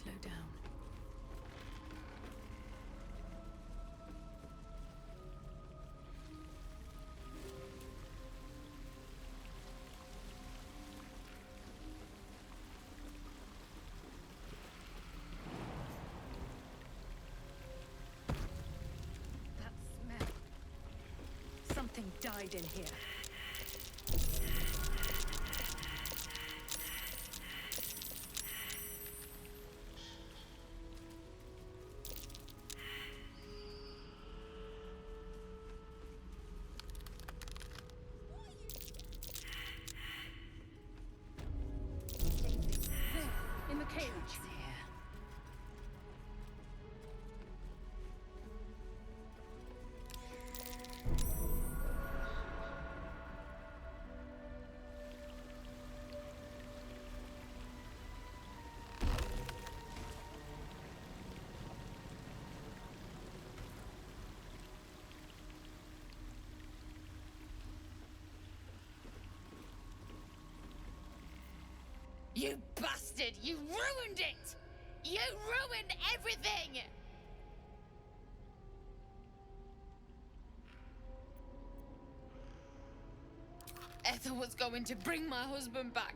slow down. That smell. Something died in here. In the cage. Here. You bastard! You ruined it! You ruined everything! Ethel was going to bring my husband back.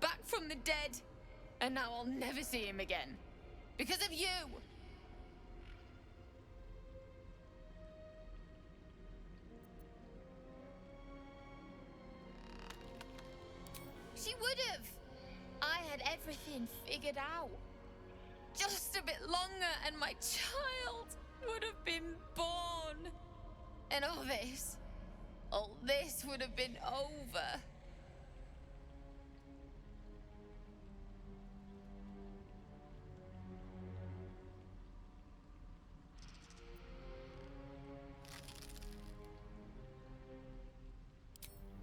Back from the dead. And now I'll never see him again. Because of you! She would have! I had everything figured out. Just a bit longer and my child would have been born. And all this would have been over.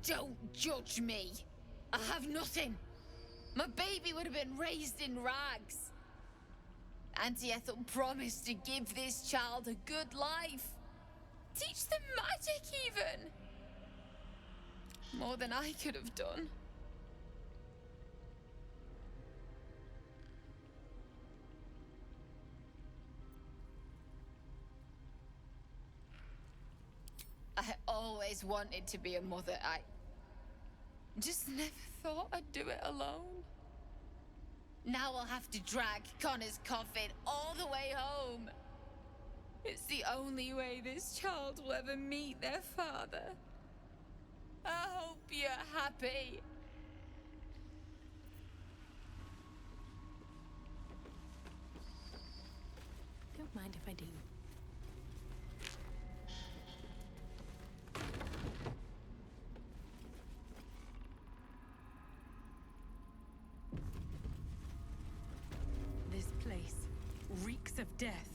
Don't judge me. I have nothing. My baby would have been raised in rags. Auntie Ethel promised to give this child a good life. Teach them magic, even. More than I could have done. I always wanted to be a mother. I just never thought I'd do it alone. Now I'll have to drag Connor's coffin all the way home. It's the only way this child will ever meet their father. I hope you're happy. Don't mind if I do. This place reeks of death.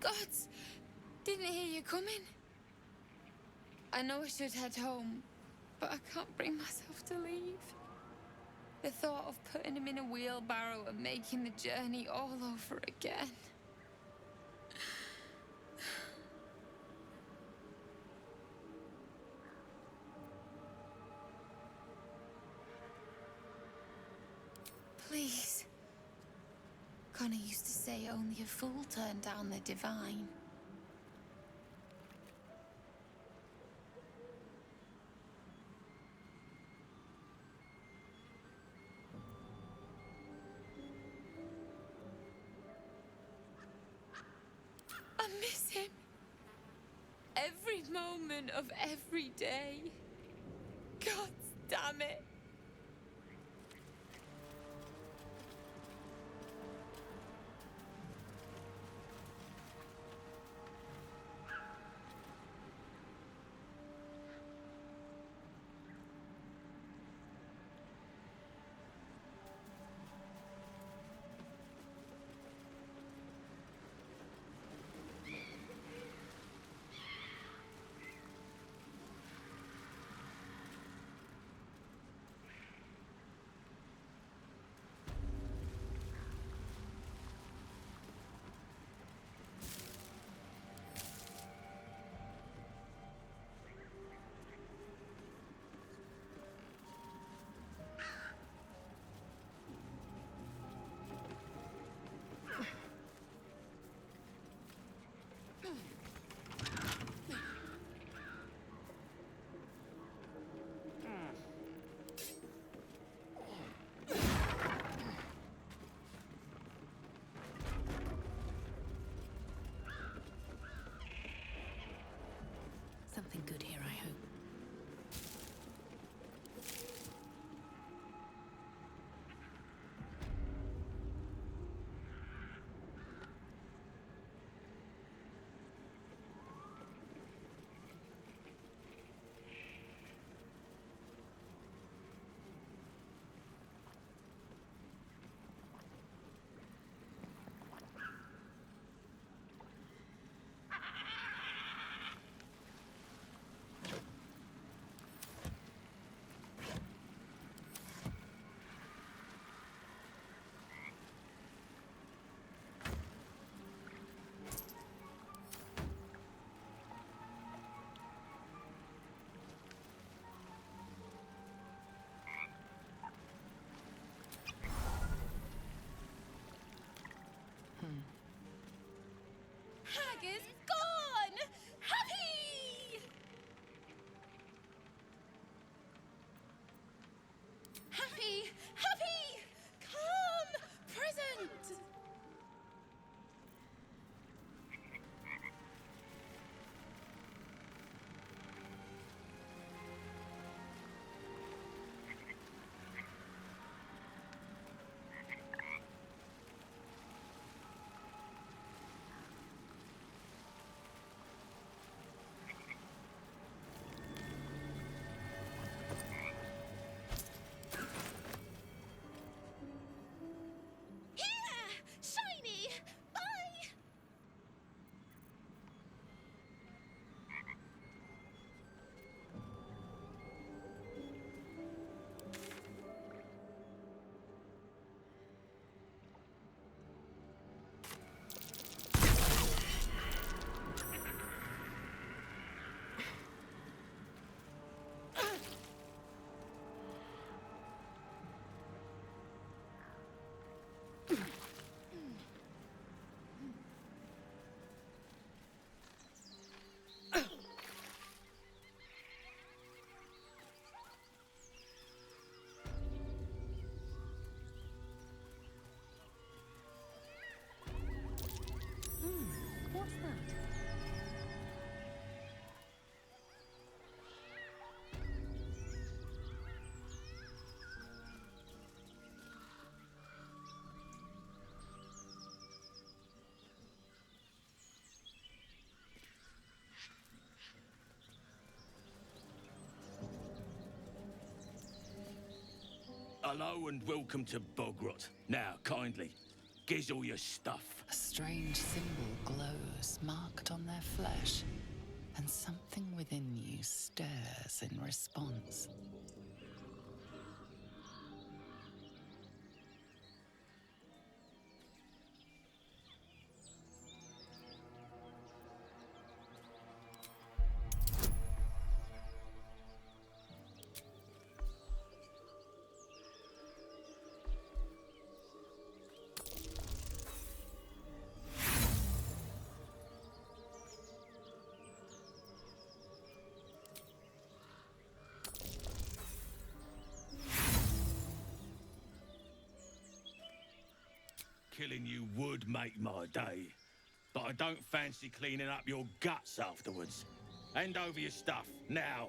gods! Didn't hear you coming. I know I should head home, but I can't bring myself to leave. The thought of putting him in a wheelbarrow and making the journey all over again. Please. Connor used to say only a fool turned down the divine. I miss him. Every moment of every day. God damn it. Something good here, I hope. Hag is gone! Happy! Happy! Happy! Come! Present! What's that? Hello and welcome to Bogrot. Now, kindly, Gives all your stuff. A strange symbol glows, marked on their flesh, and something within you stirs in response. Killing you would make my day. But I don't fancy cleaning up your guts afterwards. Hand over your stuff, now.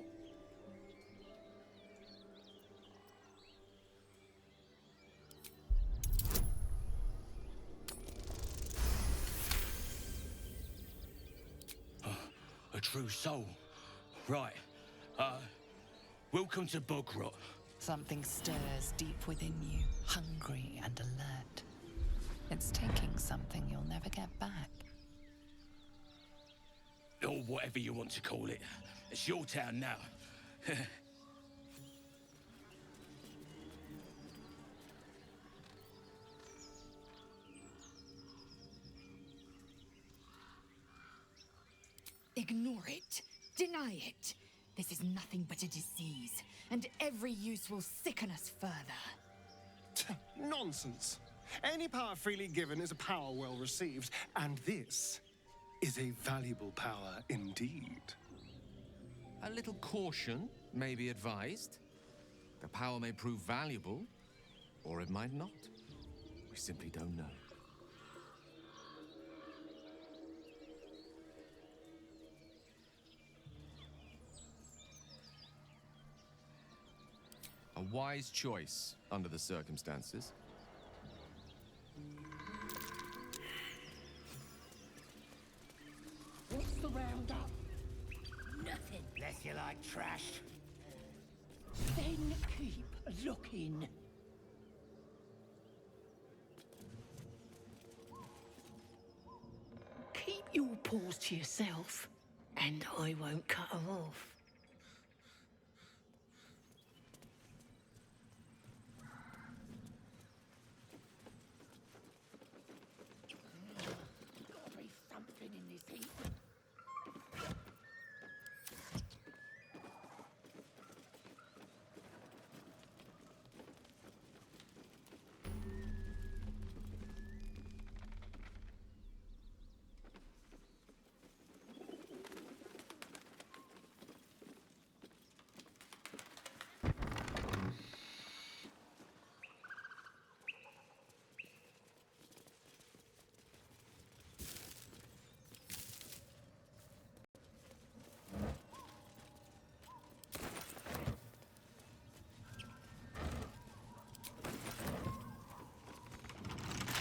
A true soul. Right. Welcome to Bogrot. Something stirs deep within you, hungry and alert. It's taking something you'll never get back. Or whatever you want to call it. It's your town now. Ignore it. Deny it. This is nothing but a disease, and every use will sicken us further. Nonsense. Any power freely given is a power well received, and this is a valuable power indeed. A little caution may be advised. The power may prove valuable, or it might not. We simply don't know. A wise choice under the circumstances. What's the roundup? Nothing. Unless you like trash. Then keep looking. Keep your paws to yourself, and I won't cut them off. Gotta be something in this heap.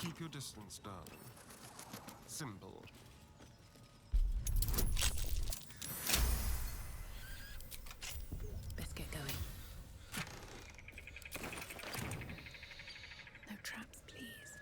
Keep your distance, darling. Symbol. Best get going. No traps, please.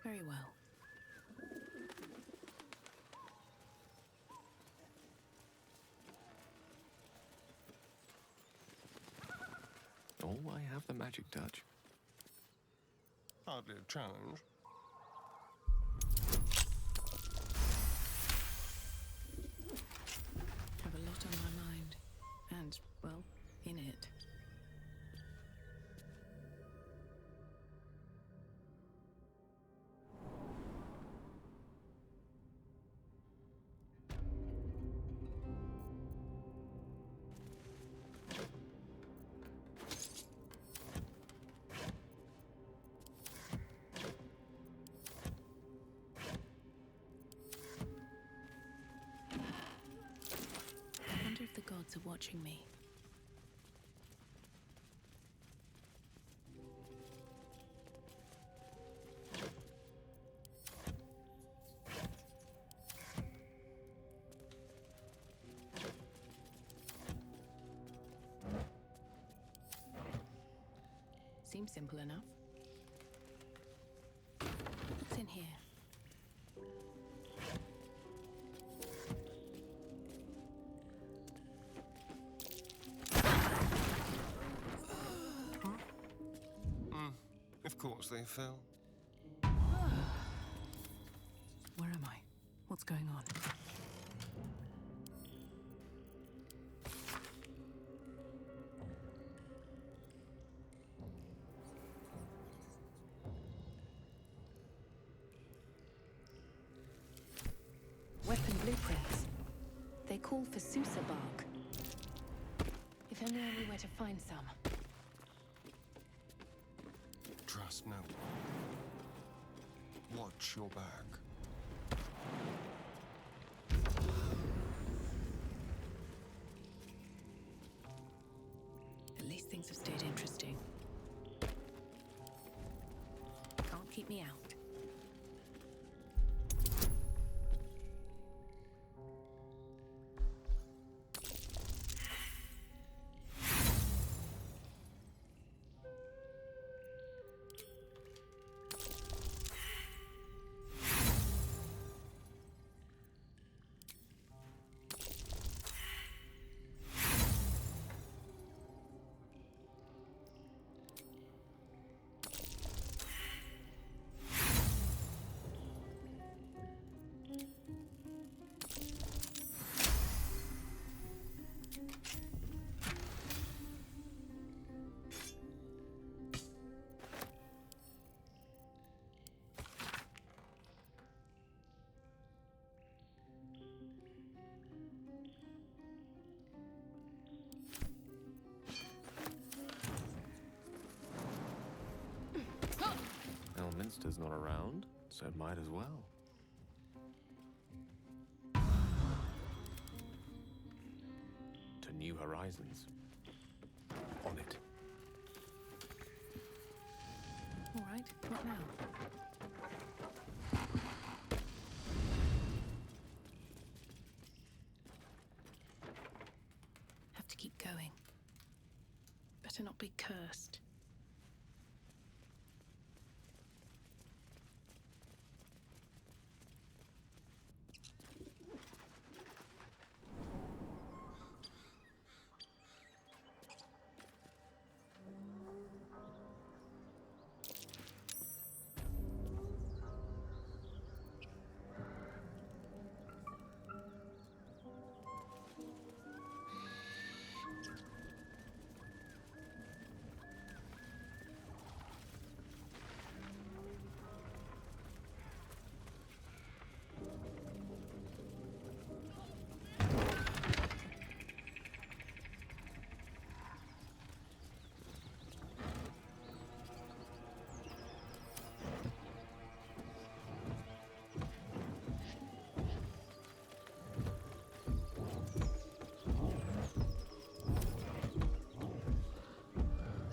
Very well. Oh, I have the magic touch. Hardly a challenge. Have a lot on my mind. And, well, in it. I wonder if the gods are watching me. Seems simple enough. What's in here? Of course they fell. Where am I? What's going on? Weapon blueprints. They call for Sousa bark. If only I knew where to find some. Trust no one. Watch your back. At least things have stayed interesting. Can't keep me out. Elminster's not around, so it might as well. To new horizons. On it. All right, what now? Have to keep going. Better not be cursed.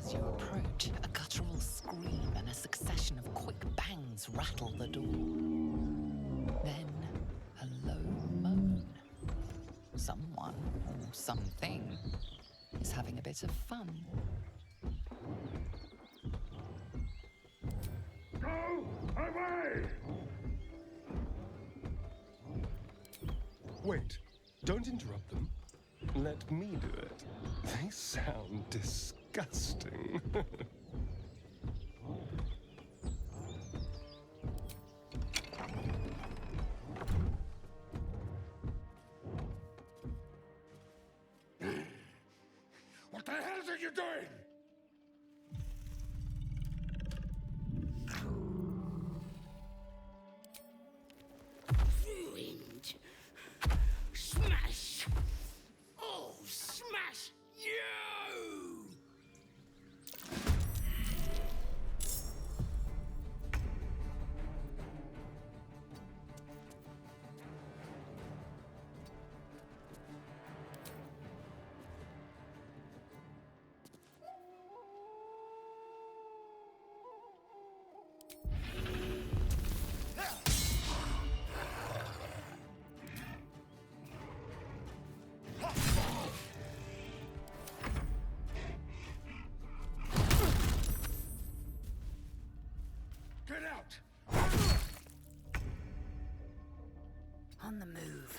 As you approach, a guttural scream and a succession of quick bangs rattle the door. Then, a low moan. Someone, or something, is having a bit of fun. Go away! Wait, don't interrupt them. Let me do it. They sound disgusting. What the hell are you doing? Ruined. Smash! Oh, smash you! on the move.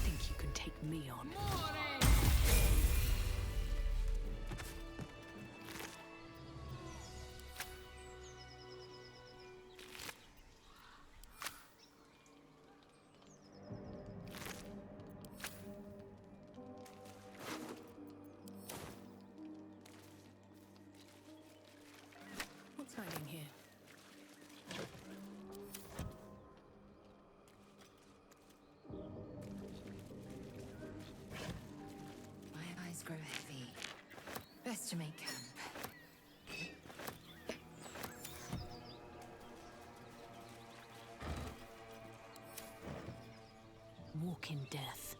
Think you can take me on? What's hiding here? My eyes grow heavy. Best to make camp. Walk in death.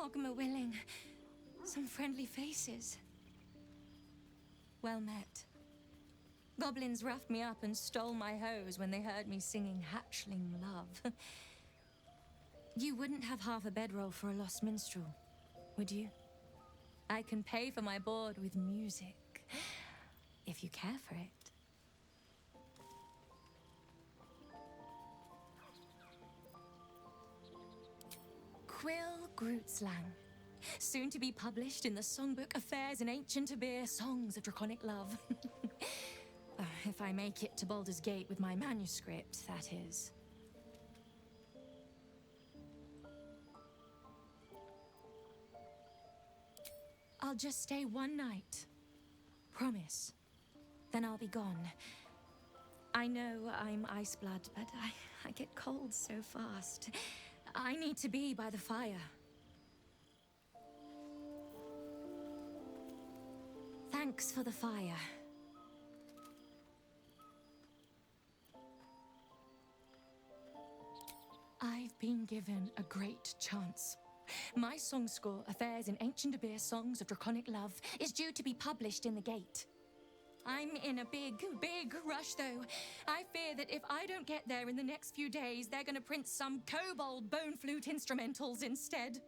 Hogma willing. Some friendly faces. Well met. Goblins roughed me up and stole my hose when they heard me singing hatchling love. You wouldn't have half a bedroll for a lost minstrel, would you? I can pay for my board with music, if you care for it. Quill Grootslang. Soon to be published in the songbook Affairs in Ancient Abir, Songs of Draconic Love. If I make it to Baldur's Gate with my manuscript, that is. I'll just stay one night. Promise. Then I'll be gone. I know I'm Iceblood, but I get cold so fast. I need to be by the fire. Thanks for the fire. I've been given a great chance. My song score, Affairs in Ancient Abir, Songs of Draconic Love, is due to be published in the Gate. I'm in a big rush, though. I fear that if I don't get there in the next few days, they're gonna print some kobold bone flute instrumentals instead.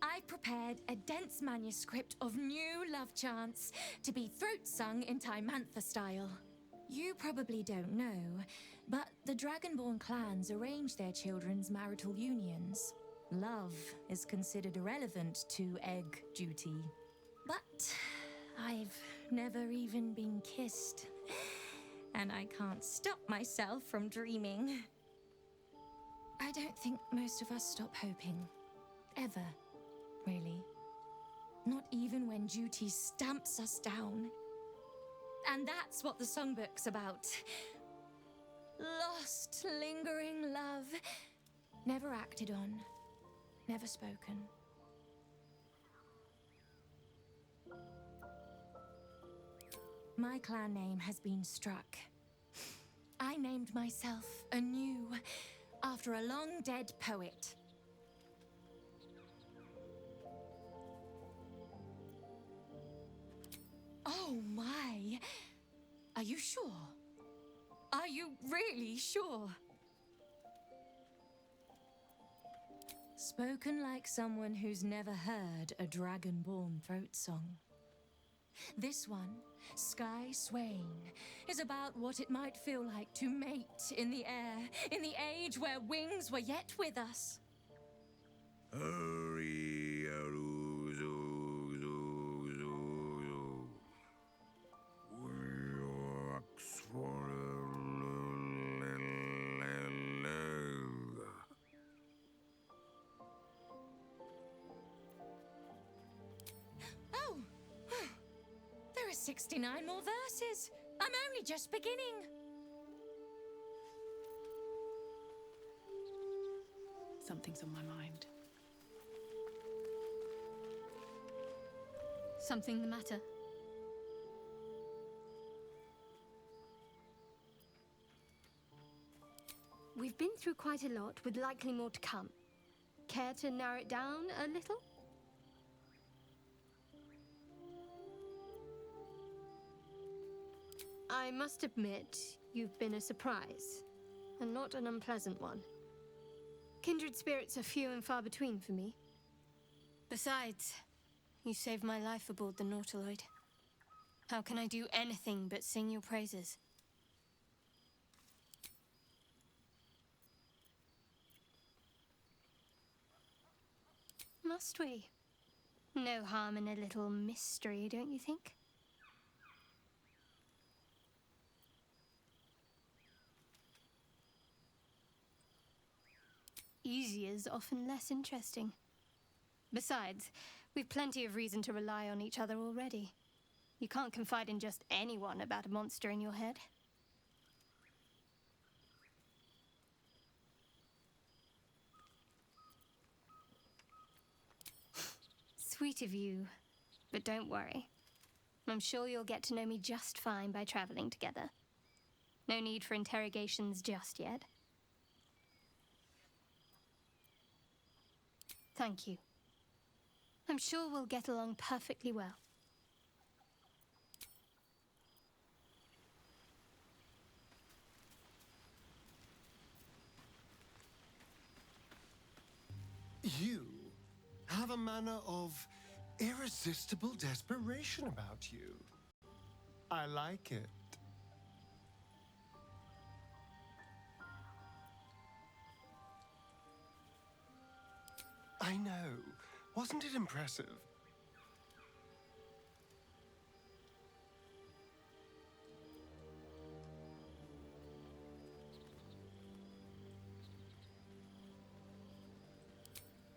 I prepared a dense manuscript of new love chants to be throat-sung in Timantha style. You probably don't know, but the Dragonborn clans arrange their children's marital unions. Love is considered irrelevant to egg duty. But I've never even been kissed, and I can't stop myself from dreaming. I don't think most of us stop hoping. Ever, really. Not even when duty stamps us down. And that's what the songbook's about. Lost, lingering love. Never acted on. Never spoken. My clan name has been struck. I named myself anew after a long-dead poet. Oh my! Are you sure? Are you really sure? Spoken like someone who's never heard a dragonborn throat song. This one, Sky Swain, is about what it might feel like to mate in the air, in the age where wings were yet with us. Oh, there are 69 more verses. I'm only just beginning. Something's on my mind. Something the matter? We've been through quite a lot, with likely more to come. Care to narrow it down a little? I must admit, you've been a surprise, and not an unpleasant one. Kindred spirits are few and far between for me. Besides, you saved my life aboard the Nautiloid. How can I do anything but sing your praises? Must we? No harm in a little mystery, don't you think? Easier's often less interesting. Besides, we've plenty of reason to rely on each other already. You can't confide in just anyone about a monster in your head. Sweet of you, but don't worry. I'm sure you'll get to know me just fine by traveling together. No need for interrogations just yet. Thank you. I'm sure we'll get along perfectly well. You have a manner of irresistible desperation about you. I like it. I know. Wasn't it impressive?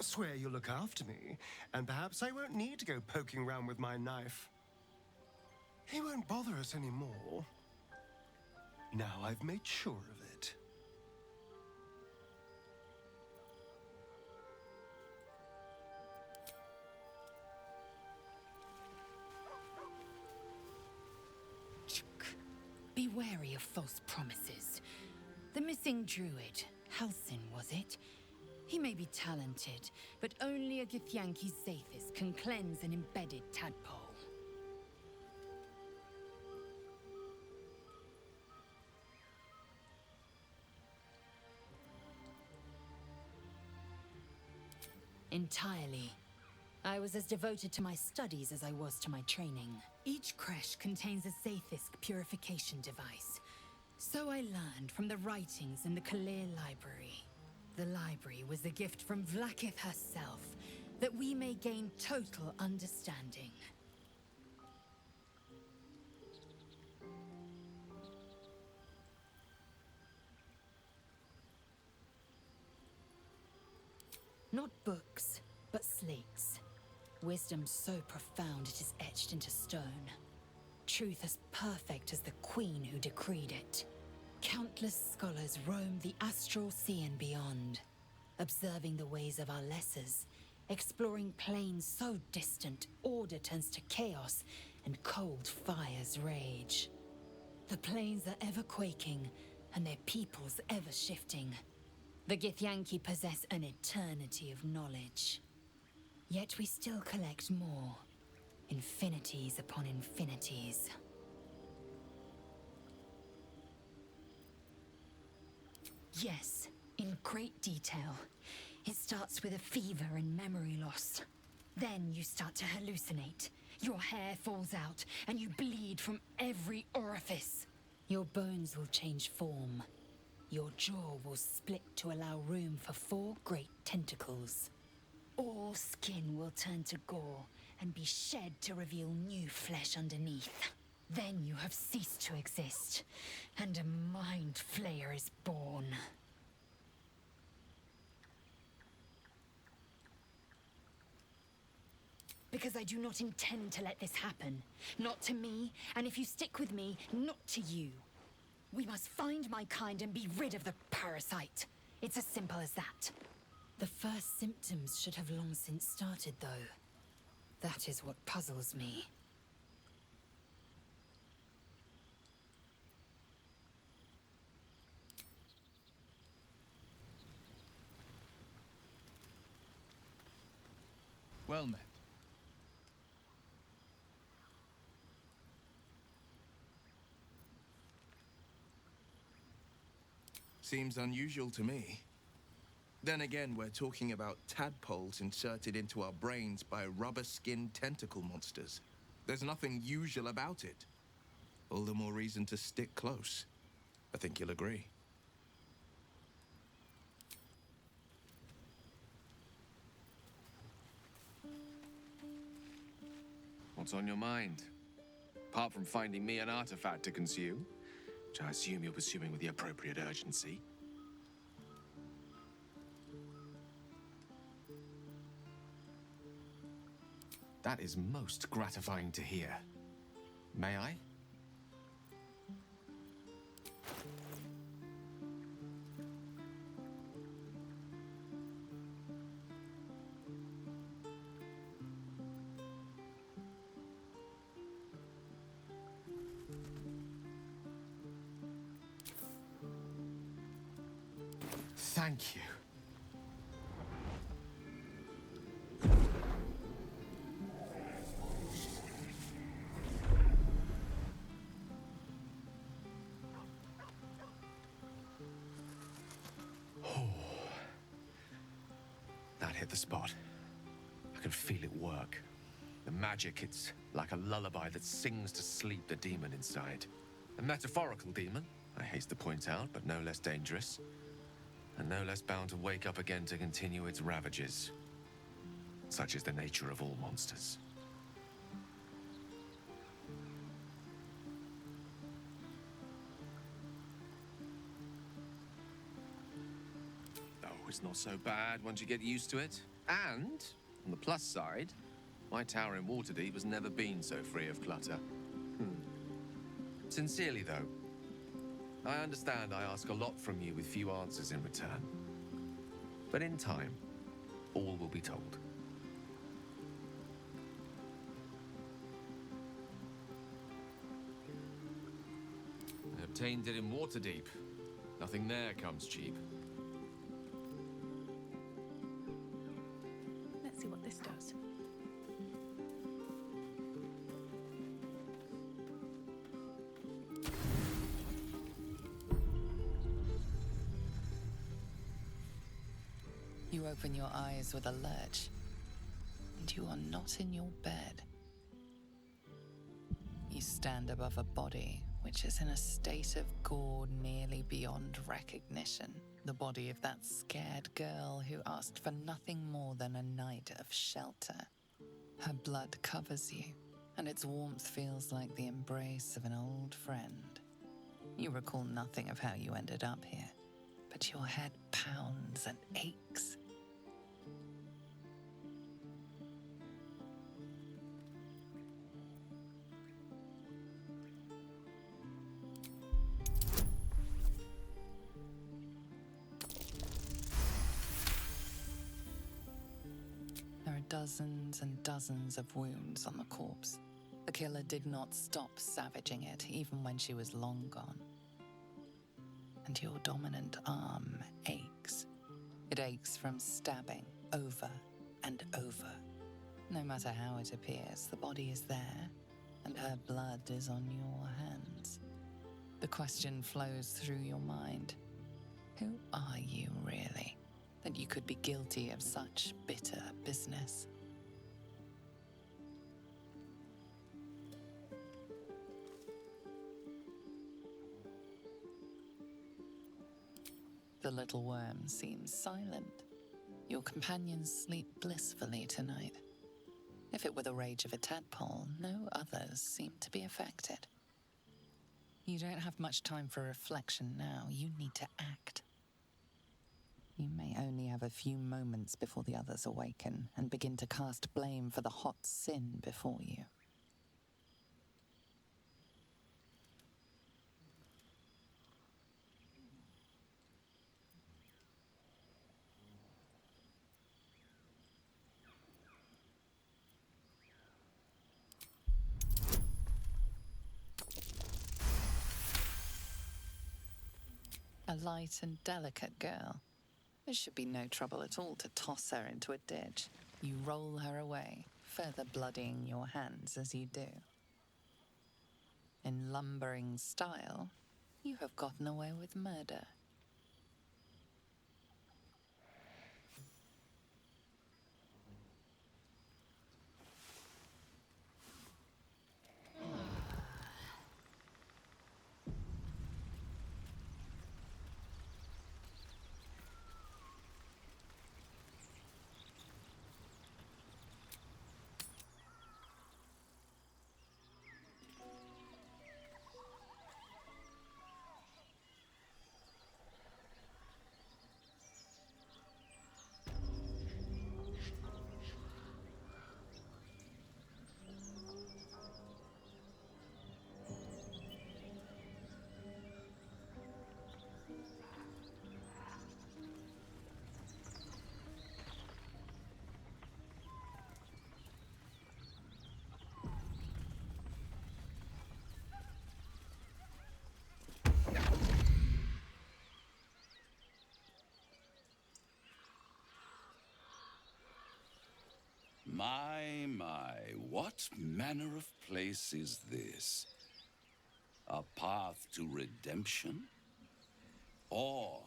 Swear you'll look after me, and perhaps I won't need to go poking around with my knife. He won't bother us anymore. Now I've made sure of it. Be wary of false promises. The missing druid, Halsin, was it? He may be talented, but only a Githyanki Zathis can cleanse an embedded tadpole. Entirely. I was as devoted to my studies as I was to my training. Each creche contains a Zathisk purification device. So I learned from the writings in the Kalir library. The library was a gift from Vlaakith herself, that we may gain total understanding. Not books, but slates. Wisdom so profound it is etched into stone. Truth as perfect as the queen who decreed it. Countless scholars roam the astral sea and beyond, observing the ways of our lessers, exploring planes so distant order turns to chaos and cold fires rage. The planes are ever quaking, and their peoples ever shifting. The Githyanki possess an eternity of knowledge. Yet we still collect more. Infinities upon infinities. Yes, in great detail. It starts with a fever and memory loss. Then you start to hallucinate. Your hair falls out, and you bleed from every orifice. Your bones will change form. Your jaw will split to allow room for 4 great tentacles. All skin will turn to gore and be shed to reveal new flesh underneath. Then you have ceased to exist, and a mind flayer is born. Because I do not intend to let this happen. Not to me, and if you stick with me, not to you. We must find my kind and be rid of the parasite. It's as simple as that. The first symptoms should have long since started, though. That is what puzzles me. Well met. Seems unusual to me. Then again, we're talking about tadpoles inserted into our brains by rubber-skinned tentacle monsters. There's nothing usual about it. All the more reason to stick close. I think you'll agree. What's on your mind? Apart from finding me an artifact to consume, which I assume you're pursuing with the appropriate urgency. That is most gratifying to hear. May I? Thank you. the spot. I can feel it work. The magic, it's like a lullaby that sings to sleep the demon inside. A metaphorical demon, I haste to point out, but no less dangerous. And no less bound to wake up again to continue its ravages. Such is the nature of all monsters. Oh, it's not so bad once you get used to it. And, on the plus side, my tower in Waterdeep has never been so free of clutter. Sincerely, though, I understand I ask a lot from you with few answers in return. But in time, all will be told. I obtained it in Waterdeep. Nothing there comes cheap. Let's see what this does. You open your eyes with a lurch, and you are not in your bed. You stand above a body which is in a state of gore nearly beyond recognition. The body of that scared girl who asked for nothing more than a night of shelter. Her blood covers you, and its warmth feels like the embrace of an old friend. You recall nothing of how you ended up here, but your head pounds and aches. There are dozens and dozens of wounds on the corpse. The killer did not stop savaging it, even when she was long gone. And your dominant arm aches. It aches from stabbing over and over. No matter how it appears, the body is there, and her blood is on your hands. The question flows through your mind. Who are you, really, that you could be guilty of such bitter business? The little worm seems silent. Your companions sleep blissfully tonight. If it were the rage of a tadpole, no others seem to be affected. You don't have much time for reflection now. You need to act. You may only have a few moments before the others awaken and begin to cast blame for the hot sin before you. A light and delicate girl. There should be no trouble at all to toss her into a ditch. You roll her away, further bloodying your hands as you do. In lumbering style, you have gotten away with murder. My, what manner of place is this? A path to redemption? Or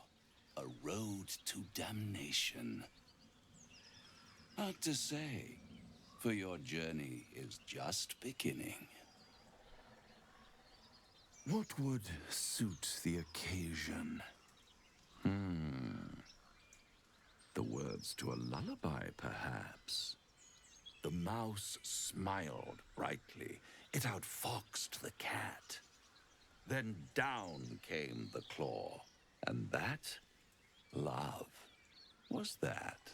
a road to damnation? Hard to say, for your journey is just beginning. What would suit the occasion? The words to a lullaby, perhaps. The mouse smiled brightly. It outfoxed the cat. Then down came the claw. And that, love, was that.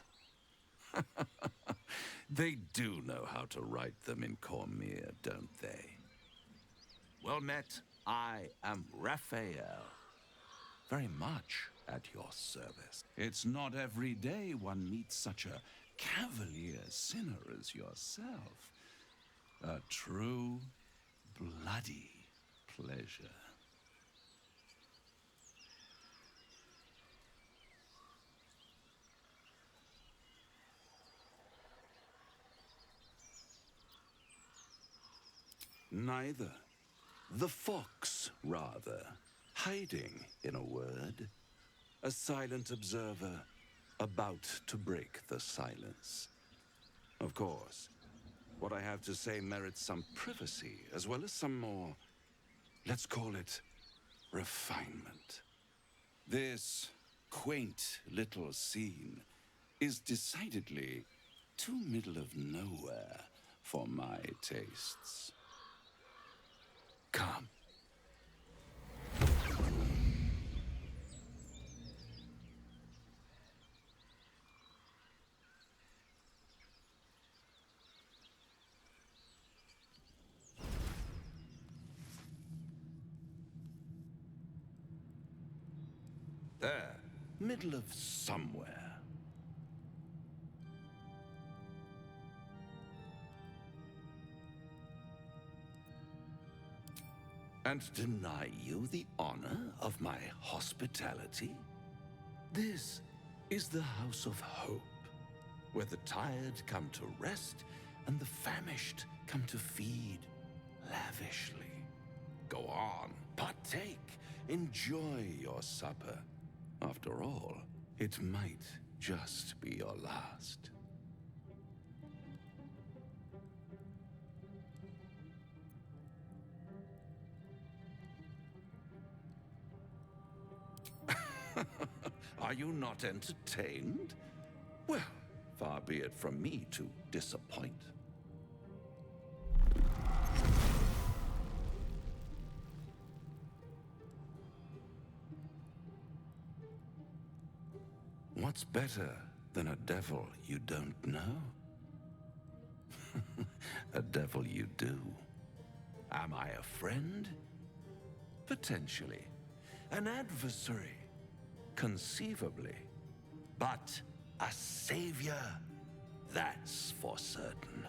They do know how to write them in Cormier, don't they? Well met, I am Raphael. Very much at your service. It's not every day one meets such a cavalier sinner as yourself. A true, bloody pleasure. Neither. The fox, rather. Hiding, in a word. A silent observer, about to break the silence. Of course, what I have to say merits some privacy, as well as some more, let's call it, refinement. This quaint little scene is decidedly too middle of nowhere for my tastes. Come. There, middle of somewhere. And deny you the honor of my hospitality? This is the house of hope, where the tired come to rest and the famished come to feed lavishly. Go on, partake, enjoy your supper. After all, it might just be your last. Are you not entertained? Well, far be it from me to disappoint. What's better than a devil you don't know? A devil you do. Am I a friend? Potentially. An adversary? Conceivably. But a savior? That's for certain.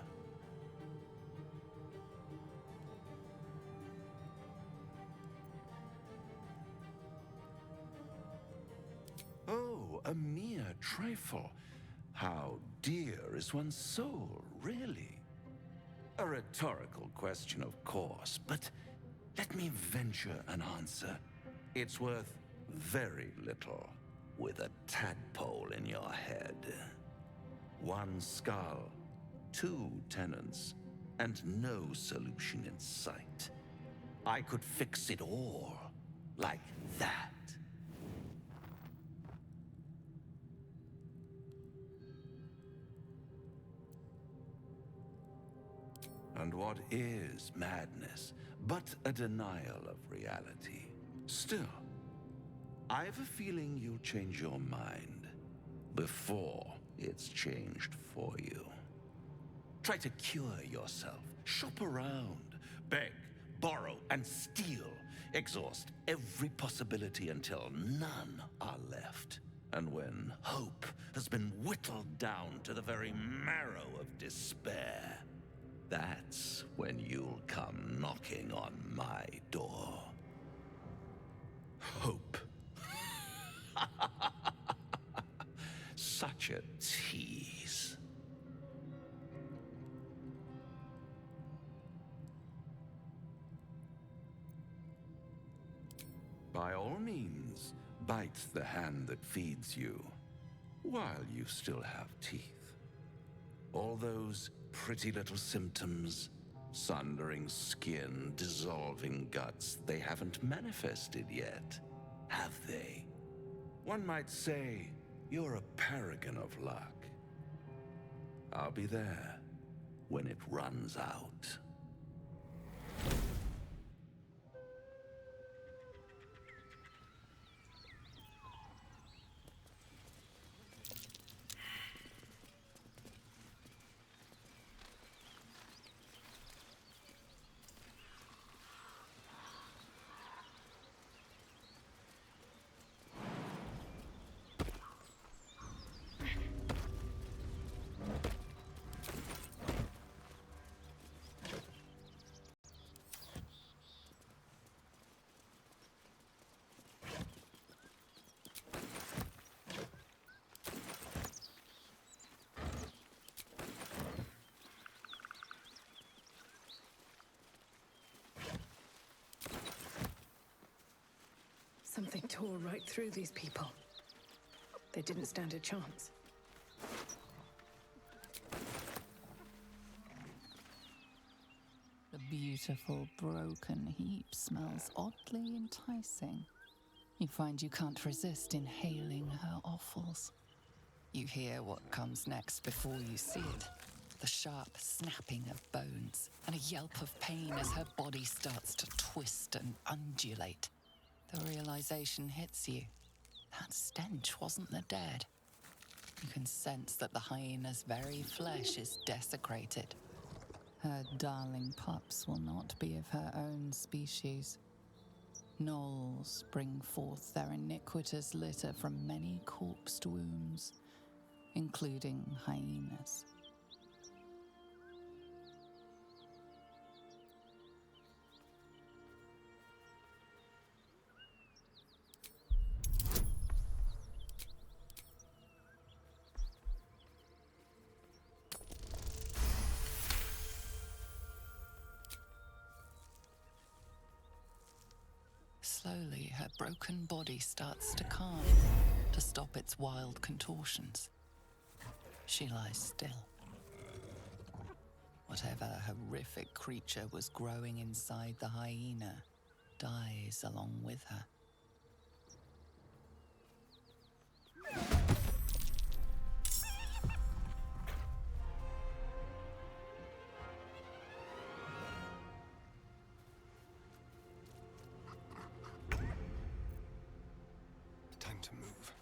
Oh, a mere trifle. How dear is one's soul, really? A rhetorical question, of course, but let me venture an answer. It's worth very little with a tadpole in your head. One skull, two tenants, and no solution in sight. I could fix it all like that. And what is madness but a denial of reality? Still, I've a feeling you'll change your mind before it's changed for you. Try to cure yourself, shop around, beg, borrow, and steal. Exhaust every possibility until none are left. And when hope has been whittled down to the very marrow of despair, that's when you'll come knocking on my door. Hope. Such a tease. By all means, bite the hand that feeds you, while you still have teeth. All those pretty little symptoms, sundering skin, dissolving guts, they haven't manifested yet, have they? One might say you're a paragon of luck. I'll be there when it runs out. Something tore right through these people. They didn't stand a chance. The beautiful broken heap smells oddly enticing. You find you can't resist inhaling her offals. You hear what comes next before you see it. The sharp snapping of bones and a yelp of pain as her body starts to twist and undulate. The realization hits you. That stench wasn't the dead. You can sense that the hyena's very flesh is desecrated. Her darling pups will not be of her own species. Gnolls bring forth their iniquitous litter from many corpsed wombs, including hyenas. Slowly, her broken body starts to calm, to stop its wild contortions. She lies still. Whatever horrific creature was growing inside the hyena dies along with her. Time to move.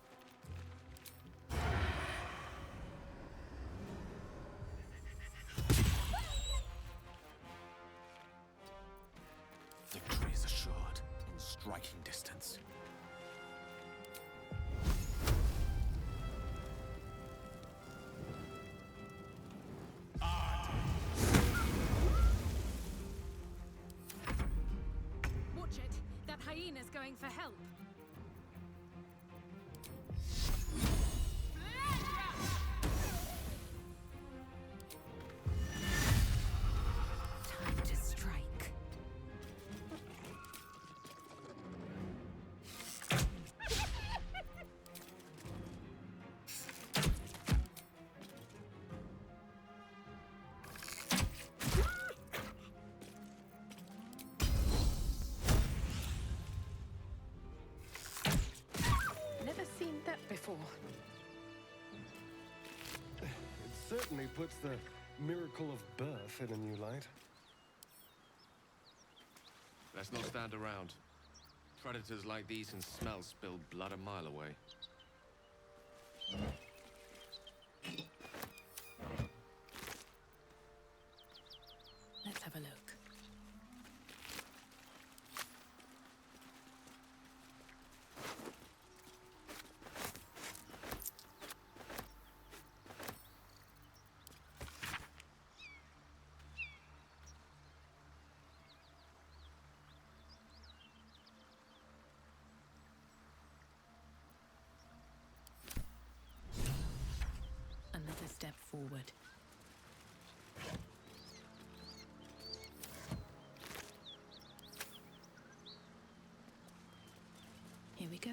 Victory is assured in striking distance. Watch it! That hyena's going for help! Time to strike. Never seen that before. It certainly puts the miracle of birth in a new light. Let's not stand around. Predators like these can smell spilled blood a mile away. Let's have a look. Another step forward. Here we go.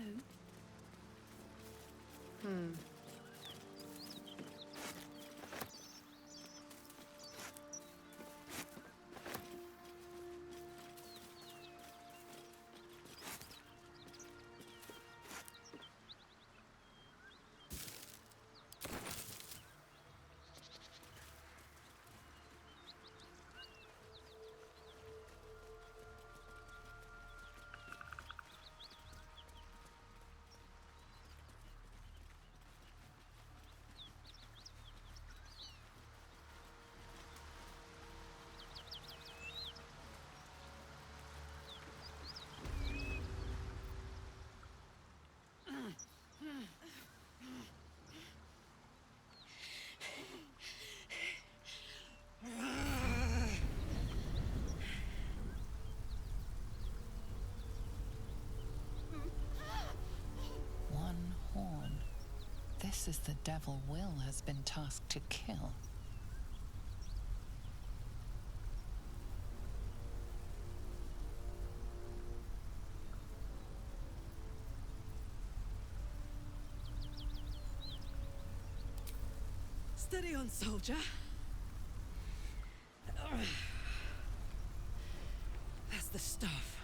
This is the devil Will has been tasked to kill. Steady on, soldier. That's the stuff.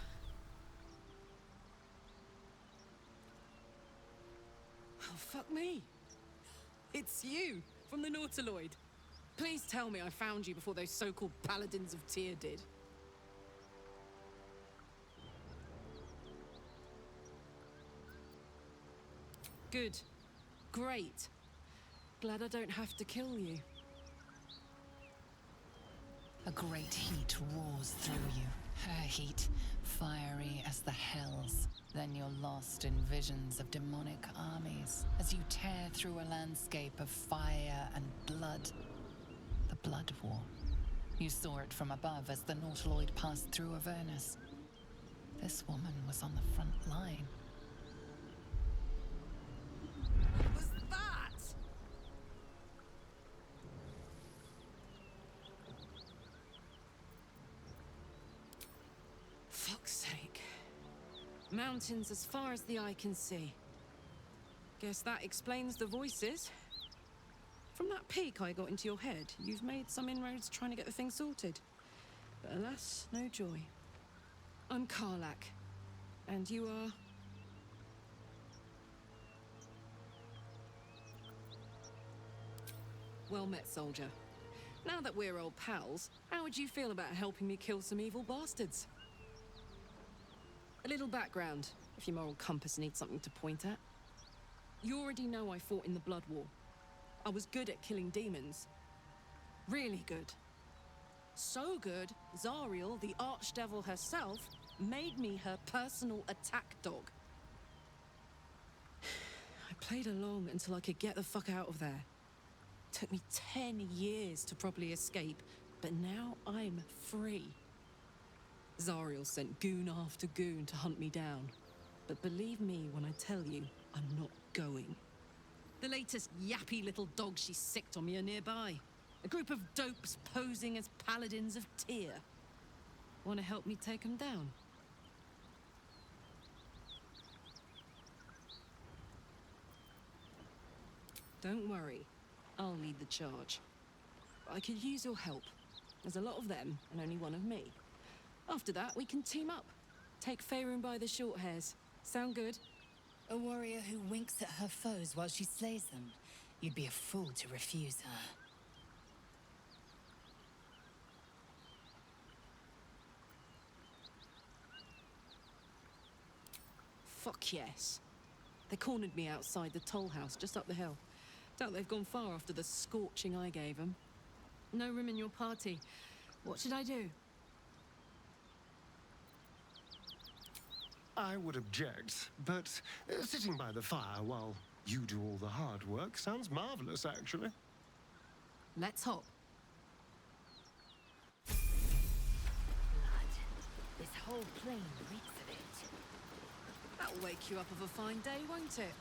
Oh, fuck me. It's you, from the Nautiloid. Please tell me I found you before those so-called paladins of Tyr did. Good. Great. Glad I don't have to kill you. A great heat roars through you. Her heat, fiery as the hells. Then you're lost in visions of demonic armies as you tear through a landscape of fire and blood. The Blood War. You saw it from above as the Nautiloid passed through Avernus. This woman was on the front line. What was that? Fuck's sake. Mountains as far as the eye can see. Guess that explains the voices. From that peek I got into your head, you've made some inroads trying to get the thing sorted. But alas, no joy. I'm Karlak. And you are... Well met, soldier. Now that we're old pals, how would you feel about helping me kill some evil bastards? A little background, if your moral compass needs something to point at. You already know I fought in the Blood War. I was good at killing demons. Really good. So good, Zariel, the archdevil herself, made me her personal attack dog. I played along until I could get the fuck out of there. Took me 10 years to properly escape, but now I'm free. Zariel sent goon after goon to hunt me down. But believe me when I tell you, I'm not going. The latest yappy little dogs she sicked on me are nearby. A group of dopes posing as paladins of Tyr. Want to help me take them down? Don't worry. I'll lead the charge. I could use your help. There's a lot of them, and only one of me. After that, we can team up. Take Faerun by the short hairs. Sound good? A warrior who winks at her foes while she slays them. You'd be a fool to refuse her. Fuck yes. They cornered me outside the toll house just up the hill. Doubt they've gone far after the scorching I gave them. No room in your party. What should I do? I would object, but sitting by the fire while you do all the hard work sounds marvelous, actually. Let's hop. Blood. This whole plain reeks of it. That'll wake you up of a fine day, won't it?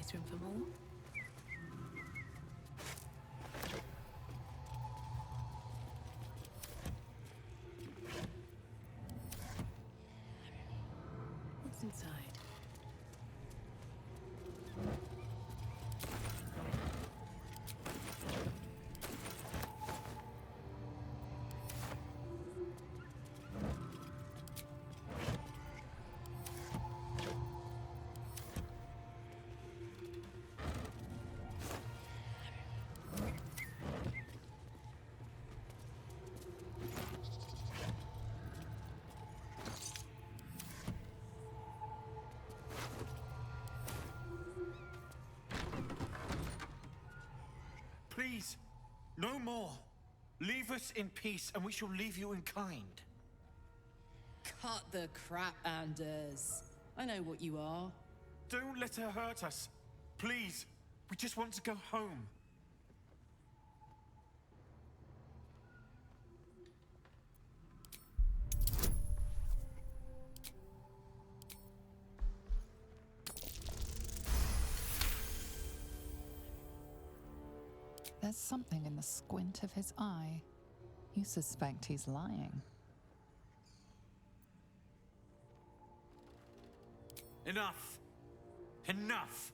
catering for more? What's inside? Please, no more. Leave us in peace, and we shall leave you in kind. Cut the crap, Anders. I know what you are. Don't let her hurt us. Please, we just want to go home. There's something in the squint of his eye. You suspect he's lying. Enough. Enough.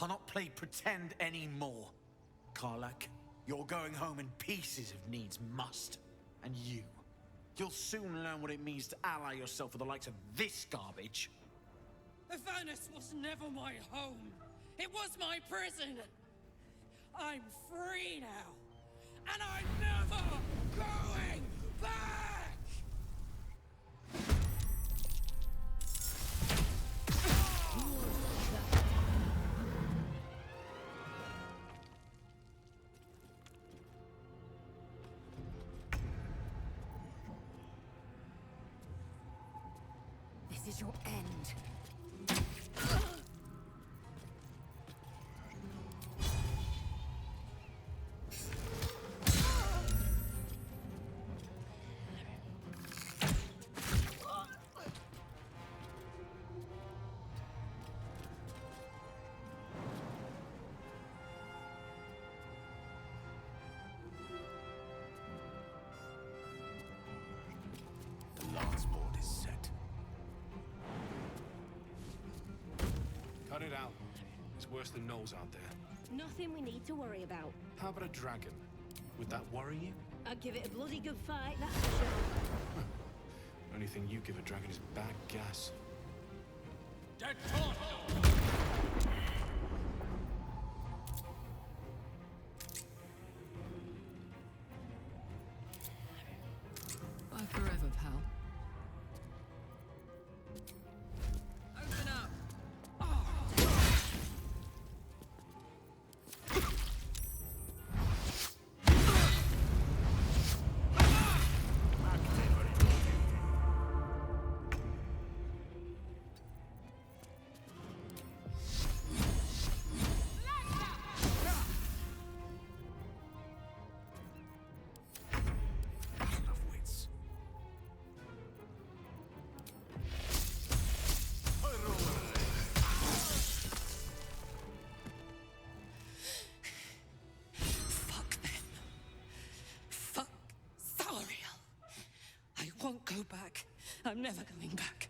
I'll not play pretend anymore. Karlak, you're going home in pieces if needs must. And you'll soon learn what it means to ally yourself with the likes of this garbage. Avernus was never my home. It was my prison. I'm free now, and I'm never going back! This is your end. The last board is set. Cut it out. It's worse than gnolls out there. Nothing we need to worry about. How about a dragon? Would that worry you? I'd give it a bloody good fight, that's for sure. Only thing you give a dragon is bad gas. Dead torn! Bye forever, pal. Open up! Won't go back. I'm never going back.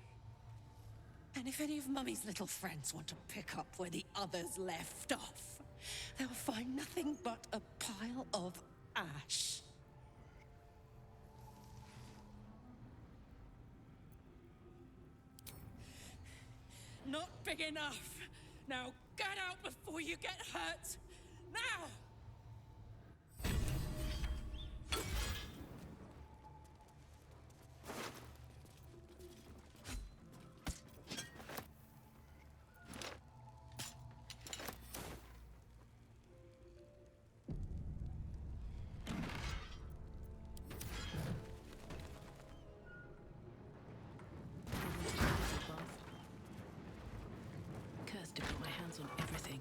And if any of Mummy's little friends want to pick up where the others left off, they'll find nothing but a pile of ash. Not big enough. Now get out before you get hurt. Now! Cursed to put my hands on everything.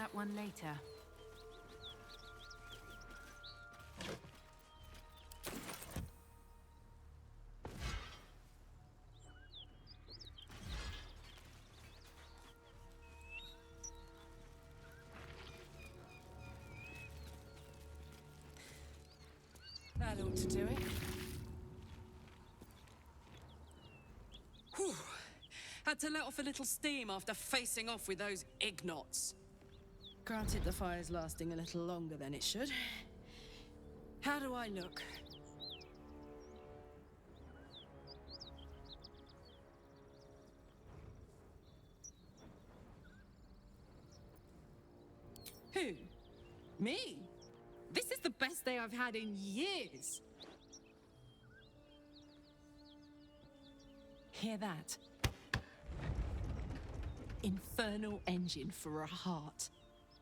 that one later. That ought to do it. Whew. Had to let off a little steam after facing off with those ignots. Granted, the fire's lasting a little longer than it should. How do I look? Who? Me? This is the best day I've had in years. Hear that? Infernal engine for a heart.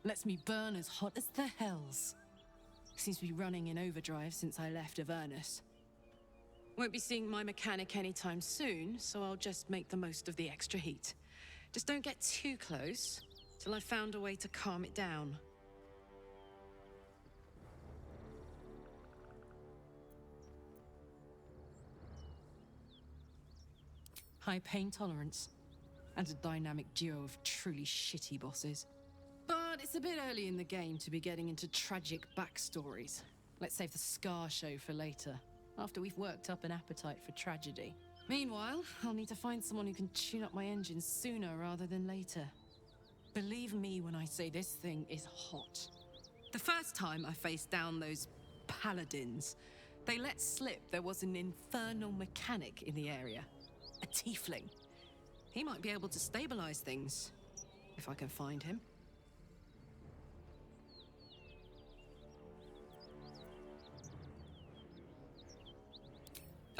Lets me burn as hot as the hells. Seems to be running in overdrive since I left Avernus. Won't be seeing my mechanic anytime soon, so I'll just make the most of the extra heat. Just don't get too close till I've found a way to calm it down. High pain tolerance, and a dynamic duo of truly shitty bosses. But it's a bit early in the game to be getting into tragic backstories. Let's save the scar show for later, after we've worked up an appetite for tragedy. Meanwhile, I'll need to find someone who can tune up my engine sooner rather than later. Believe me when I say this thing is hot. The first time I faced down those paladins, they let slip there was an infernal mechanic in the area. A tiefling. He might be able to stabilize things, if I can find him.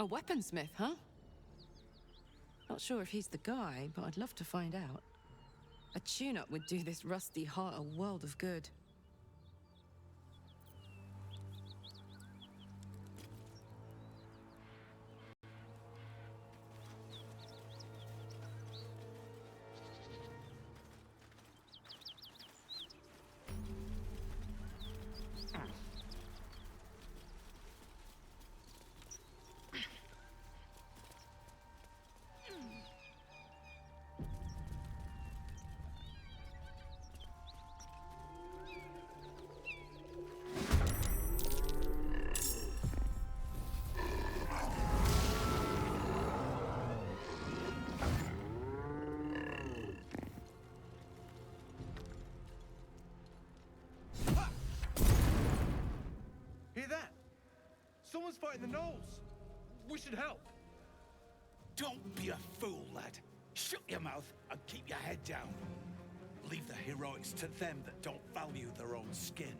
A weaponsmith, huh? Not sure if he's the guy, but I'd love to find out. A tune-up would do this rusty heart a world of good. Hear that? Someone's fighting the gnolls. We should help. Don't be a fool, lad. Shut your mouth and keep your head down. Leave the heroics to them that don't value their own skin.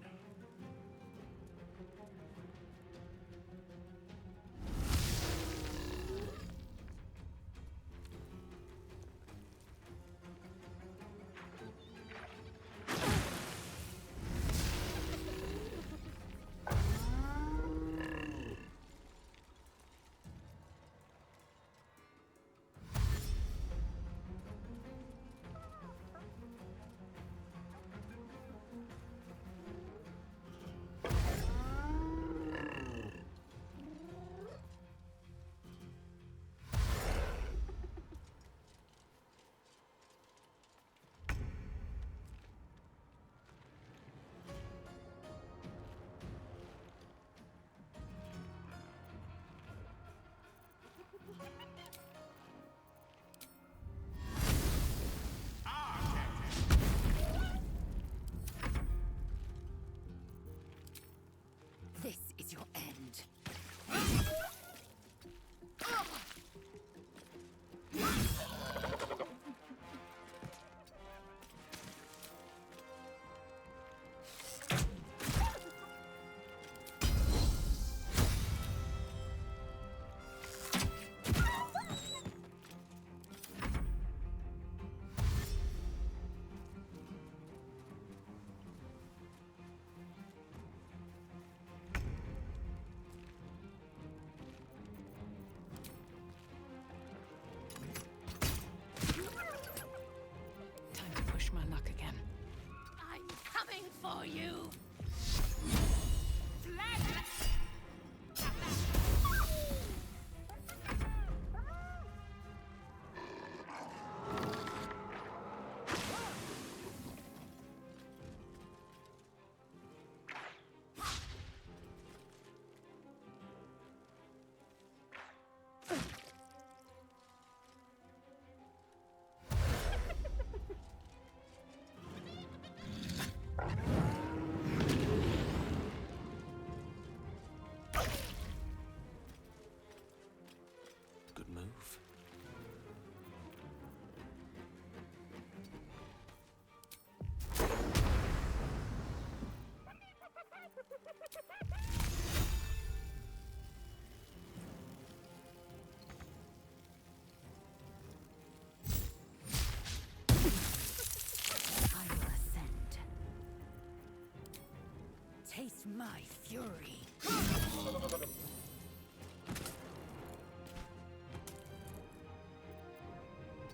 Face my fury.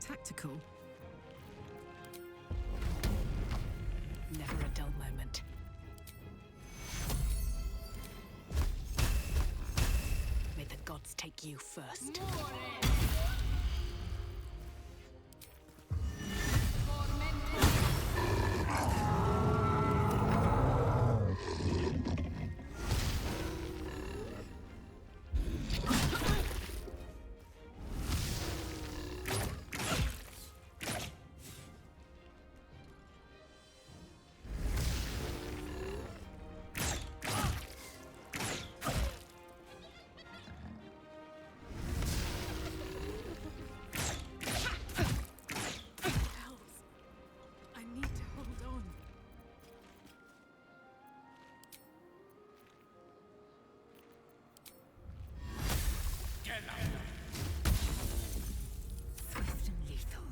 Tactical. Never a dull moment. May the gods take you first. Swift and lethal.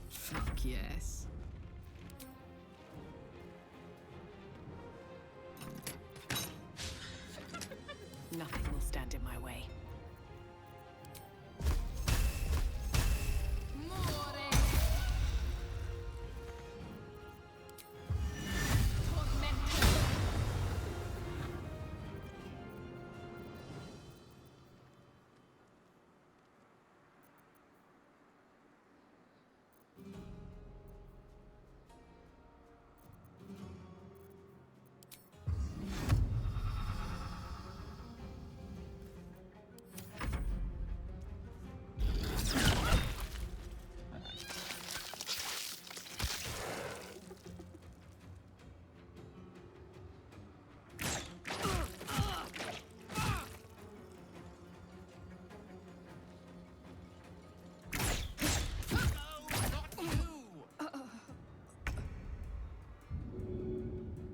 Fuck yes. Nothing will stand in my way.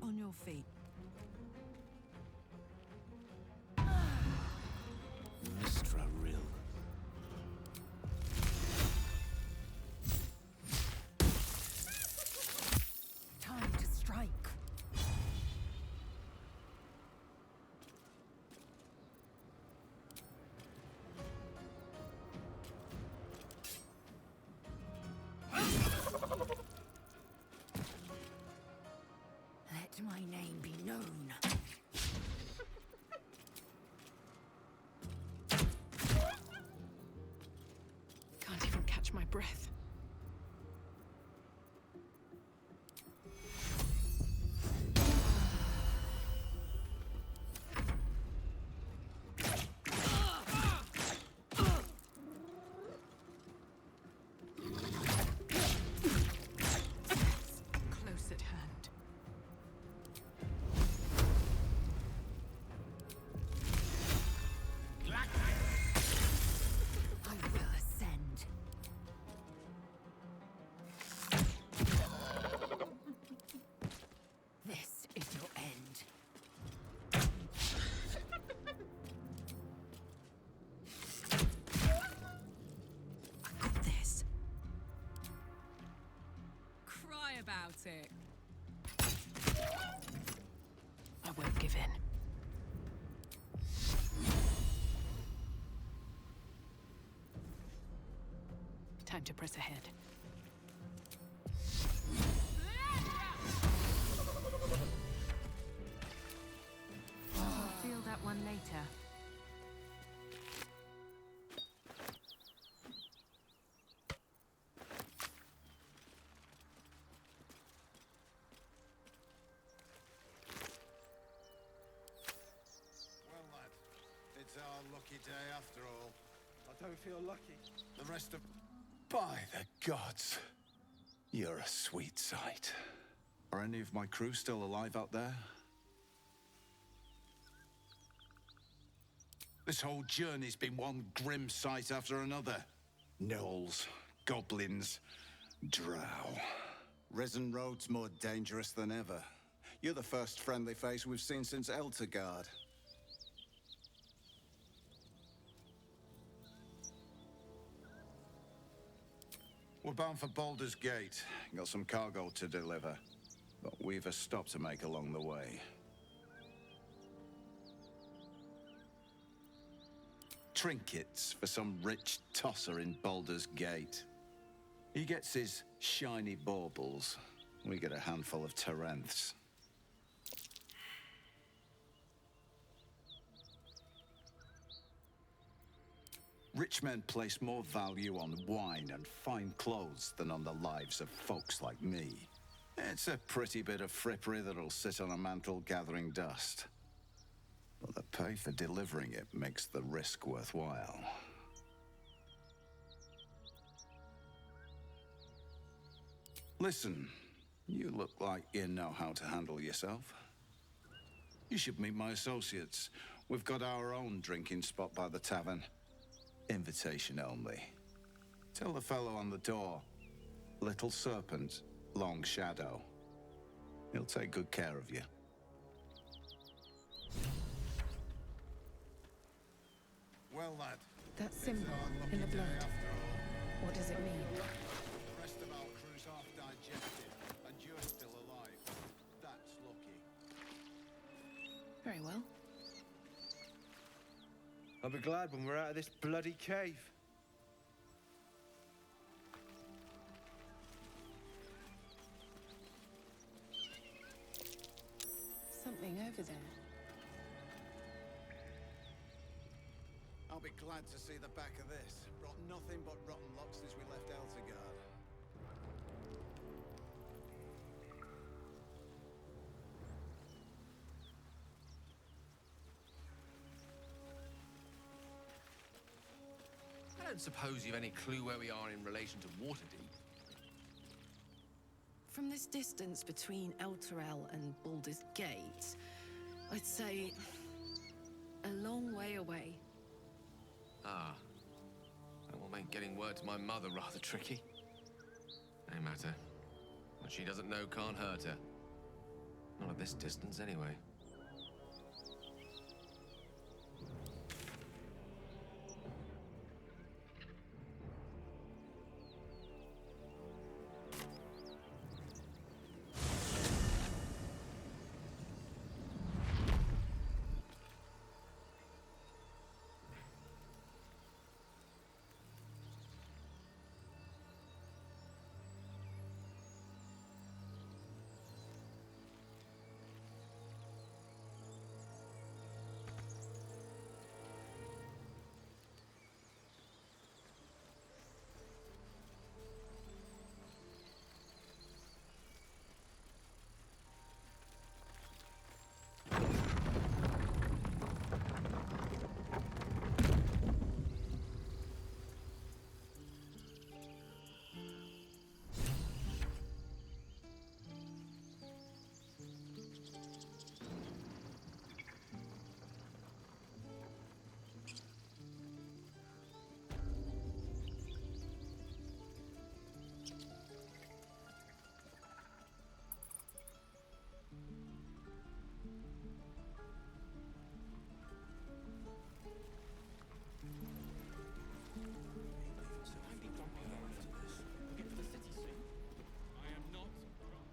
On your feet. Mistra Rill. Time to strike. Let my name be known. Can't even catch my breath. Close at hand. I will ascend. This is your end. I got this. Cry about it. I won't give in. Time to press ahead. I'll feel that one later. Well, lad, it's our lucky day after all. I don't feel lucky. The rest of... By the gods, you're a sweet sight. Are any of my crew still alive out there? This whole journey's been one grim sight after another. Gnolls, goblins, drow. Risen Road's more dangerous than ever. You're the first friendly face we've seen since Eltergard. We're bound for Baldur's Gate. Got some cargo to deliver. But we've a stop to make along the way. Trinkets for some rich tosser in Baldur's Gate. He gets his shiny baubles. We get a handful of Terenths. Rich men place more value on wine and fine clothes than on the lives of folks like me. It's a pretty bit of frippery that'll sit on a mantle gathering dust. But the pay for delivering it makes the risk worthwhile. Listen, you look like you know how to handle yourself. You should meet my associates. We've got our own drinking spot by the tavern. Invitation only. Tell the fellow on the door, Little Serpent, Long Shadow. He'll take good care of you. Well, lad. That symbol in the blood. What does it mean? The rest of our crew's half digested, and you're still alive. That's lucky. Very well. I'll be glad when we're out of this bloody cave. Something over there. I'll be glad to see the back of this. Brought nothing but rotten luck since we left Eltergard. I don't suppose you've any clue where we are in relation to Waterdeep. From this distance between Elturel and Baldur's Gate, I'd say a long way away. Ah. That will make getting word to my mother rather tricky. No matter. What she doesn't know can't hurt her. Not at this distance, anyway.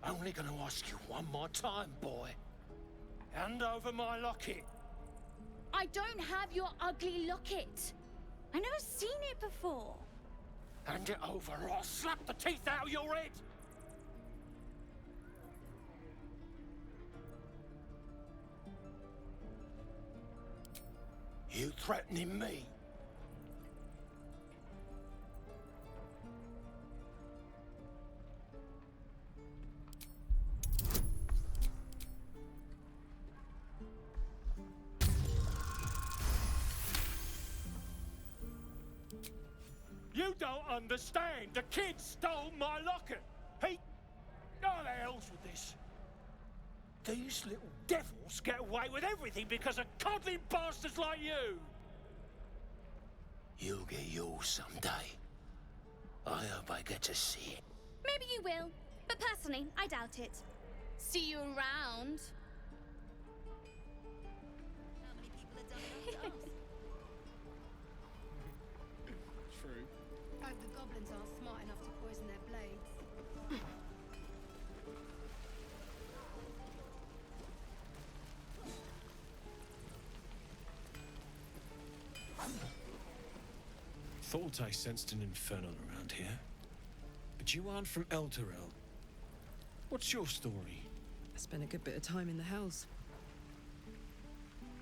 Only gonna ask you one more time, boy. Hand over my locket. I don't have your ugly locket. I've never seen it before. Hand it over or I'll slap the teeth out of your head. You threatening me? You don't understand. The kid stole my locket. He... Oh, the hell's with this? These little devils get away with everything because of coddling bastards like you. You'll get yours someday. I hope I get to see it. Maybe you will, but personally, I doubt it. See you around. How many people have done that? True. Hope the goblins aren't smart enough to poison their blades. Thought I sensed an infernal around here. But you aren't from Elturel. What's your story? I spent a good bit of time in the Hells.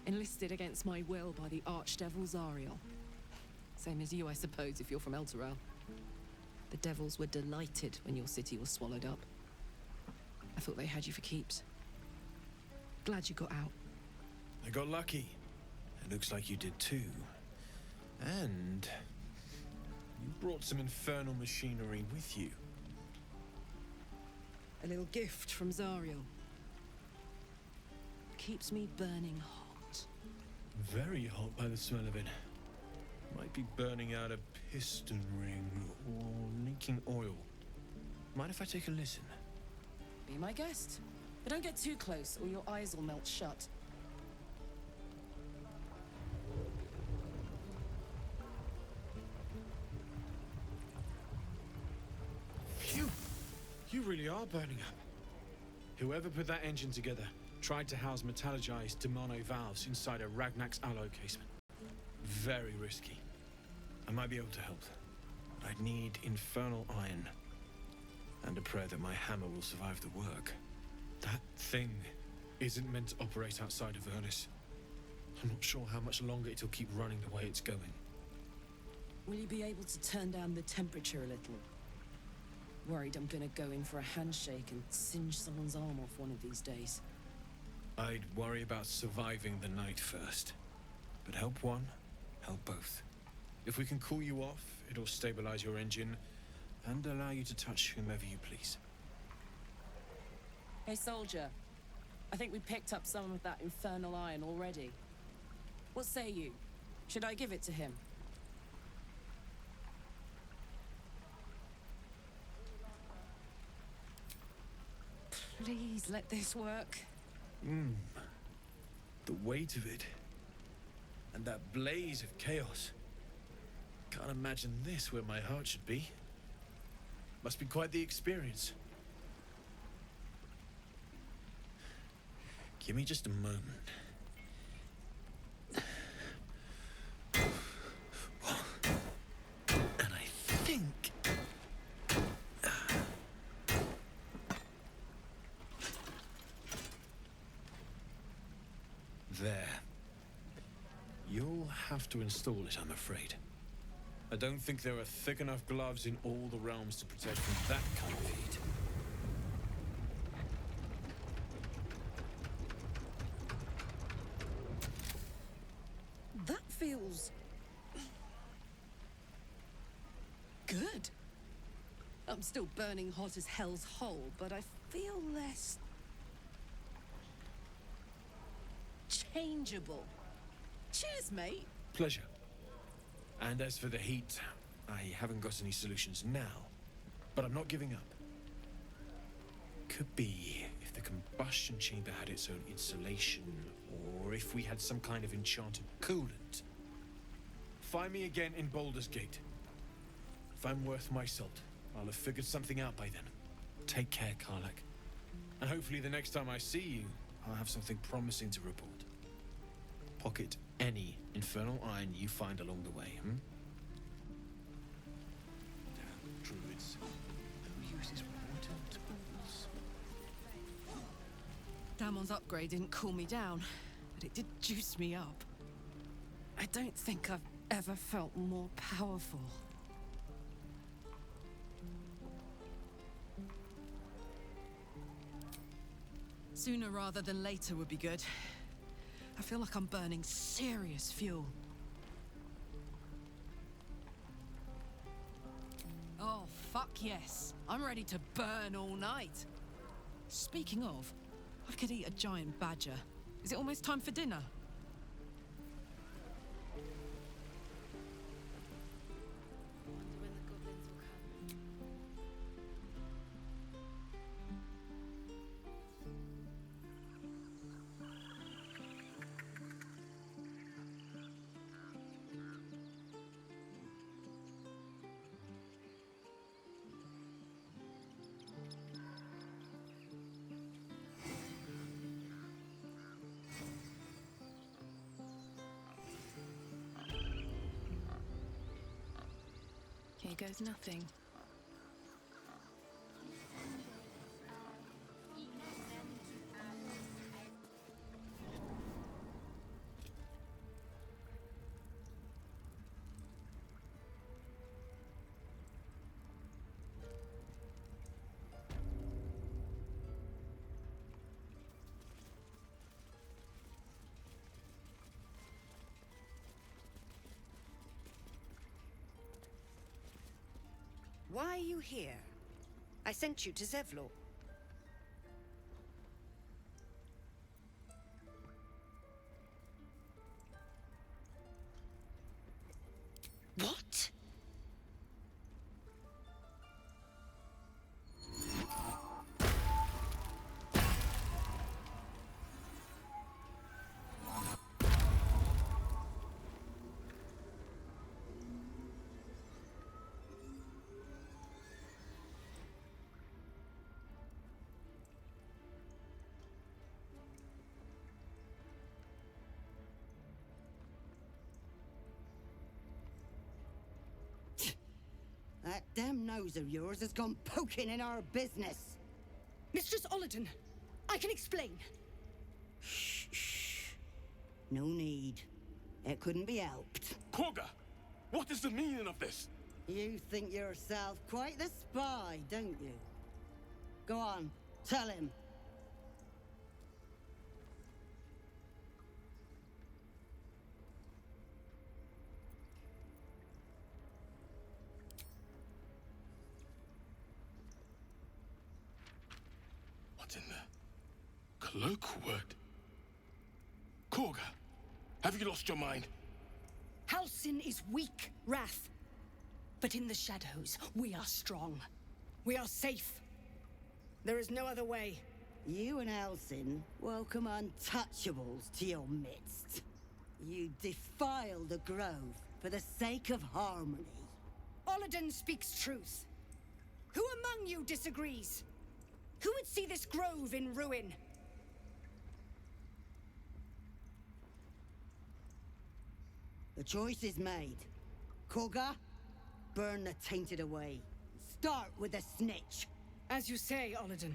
Enlisted against my will by the Archdevil Zariel. Same as you, I suppose, if you're from Elturel. The devils were delighted when your city was swallowed up. I thought they had you for keeps. Glad you got out. I got lucky. It looks like you did too. And you brought some infernal machinery with you. A little gift from Zariel. Keeps me burning hot. Very hot by the smell of it. Might be burning out a piston ring or leaking oil. Mind if I take a listen? Be my guest. But don't get too close or your eyes will melt shut. Phew! You really are burning up. Whoever put that engine together tried to house metallurgized Demono valves inside a Ragnak's alloy casement. Very risky. I might be able to help. But I'd need infernal iron. And a prayer that my hammer will survive the work. That thing isn't meant to operate outside of Ernest. I'm not sure how much longer it'll keep running the way it's going. Will you be able to turn down the temperature a little? Worried I'm gonna go in for a handshake and singe someone's arm off one of these days. I'd worry about surviving the night first. But help one, help both. If we can cool you off, it'll stabilize your engine and allow you to touch whomever you please. Hey, soldier. I think we picked up some of that infernal iron already. What say you? Should I give it to him? Please let this work. The weight of it. And that blaze of chaos. Can't imagine this where my heart should be. Must be quite the experience. Give me just a moment. And I think... There. You'll have to install it, I'm afraid. I don't think there are thick enough gloves in all the realms to protect from that kind of heat. That feels... good. I'm still burning hot as hell's hole, but I feel less... changeable. Cheers, mate. Pleasure. And as for the heat, I haven't got any solutions now, but I'm not giving up. Could be if the combustion chamber had its own insulation, or if we had some kind of enchanted coolant. Find me again in Baldur's Gate. If I'm worth my salt, I'll have figured something out by then. Take care, Karlach. And hopefully the next time I see you, I'll have something promising to report. Pocket any infernal iron you find along the way, Damn druids. Who uses wooden tools? Damon's upgrade didn't cool me down, but it did juice me up. I don't think I've ever felt more powerful. Sooner rather than later would be good. I feel like I'm burning serious fuel. Oh, fuck yes. I'm ready to burn all night. Speaking of, I could eat a giant badger. Is it almost time for dinner? goes nothing. Why are you here? I sent you to Zevlor. What? That damn nose of yours has gone poking in our business. Mistress Olladin, I can explain. Shh. No need. It couldn't be helped. Koga, what is the meaning of this? You think yourself quite the spy, don't you? Go on, tell him. What's in the cloak word? Koga, have you lost your mind? Halsin is weak, Wrath. But in the shadows, we are strong. We are safe. There is no other way. You and Halsin welcome untouchables to your midst. You defile the grove for the sake of harmony. Olladin speaks truth. Who among you disagrees? Who would see this grove in ruin? The choice is made. Koga, burn the tainted away. Start with the snitch. As you say, Olladin.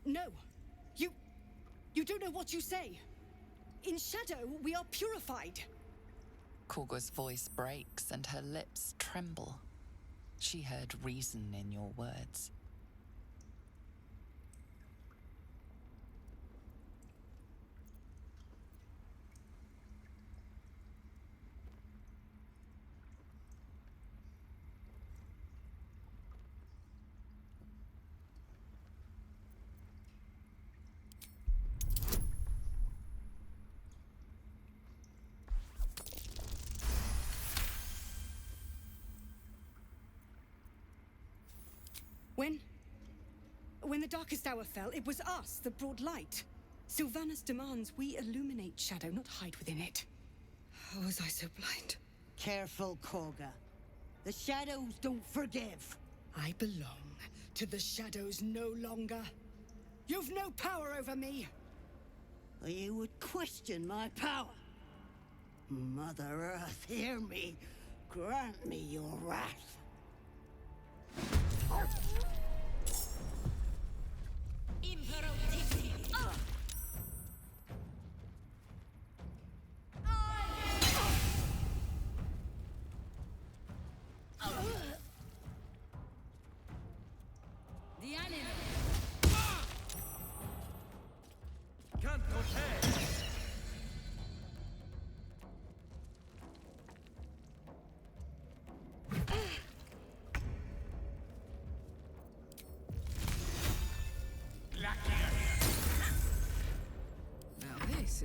No. You don't know what you say. In shadow, we are purified. Koga's voice breaks and her lips tremble. She heard reason in your words. When the darkest hour fell, it was us that brought light. Sylvanas demands we illuminate shadow, not hide within it. How was I so blind? Careful, Koga. The shadows don't forgive. I belong to the shadows no longer. You've no power over me. You would question my power. Mother Earth, hear me. Grant me your wrath.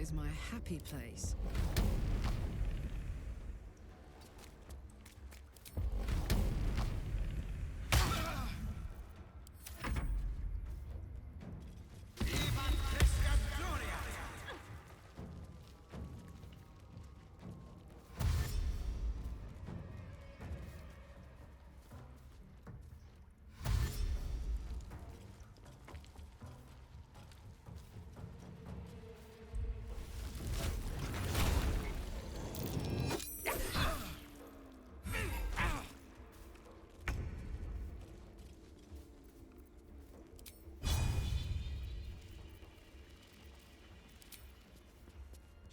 is my happy place.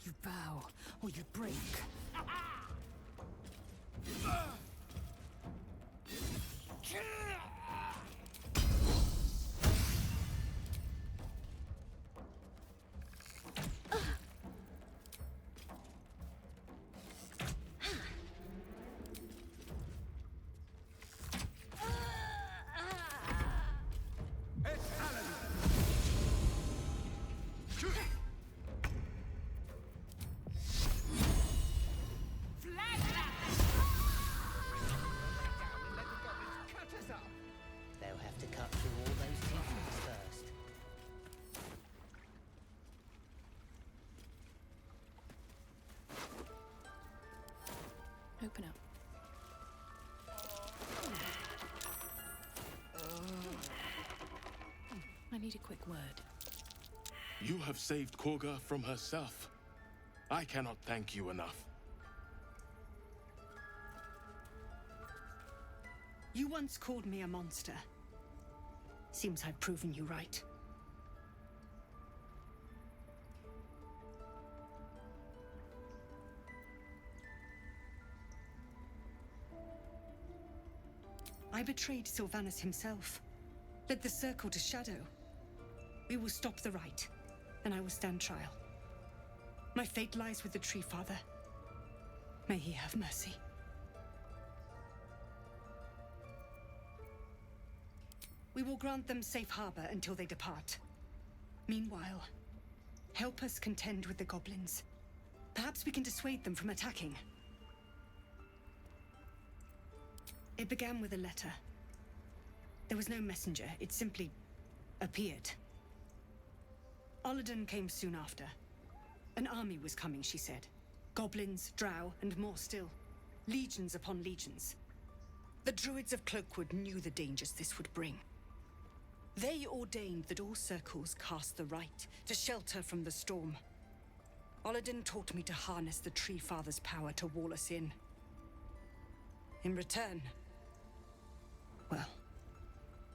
You bow, or you break. They'll have to cut through all those demons first. Open up. I need a quick word. You have saved Korga from herself. I cannot thank you enough. You once called me a monster. Seems I've proven you right. I betrayed Sylvanus himself. Led the circle to Shadow. We will stop the rite, and I will stand trial. My fate lies with the Tree Father. May he have mercy. We will grant them safe harbor until they depart. Meanwhile, help us contend with the goblins. Perhaps we can dissuade them from attacking. It began with a letter. There was no messenger, it simply appeared. Olladin came soon after. An army was coming, she said. Goblins, drow, and more still. Legions upon legions. The druids of Cloakwood knew the dangers this would bring. They ordained that all circles cast the rite to shelter from the storm. Olladin taught me to harness the Tree Father's power to wall us in. In return, well,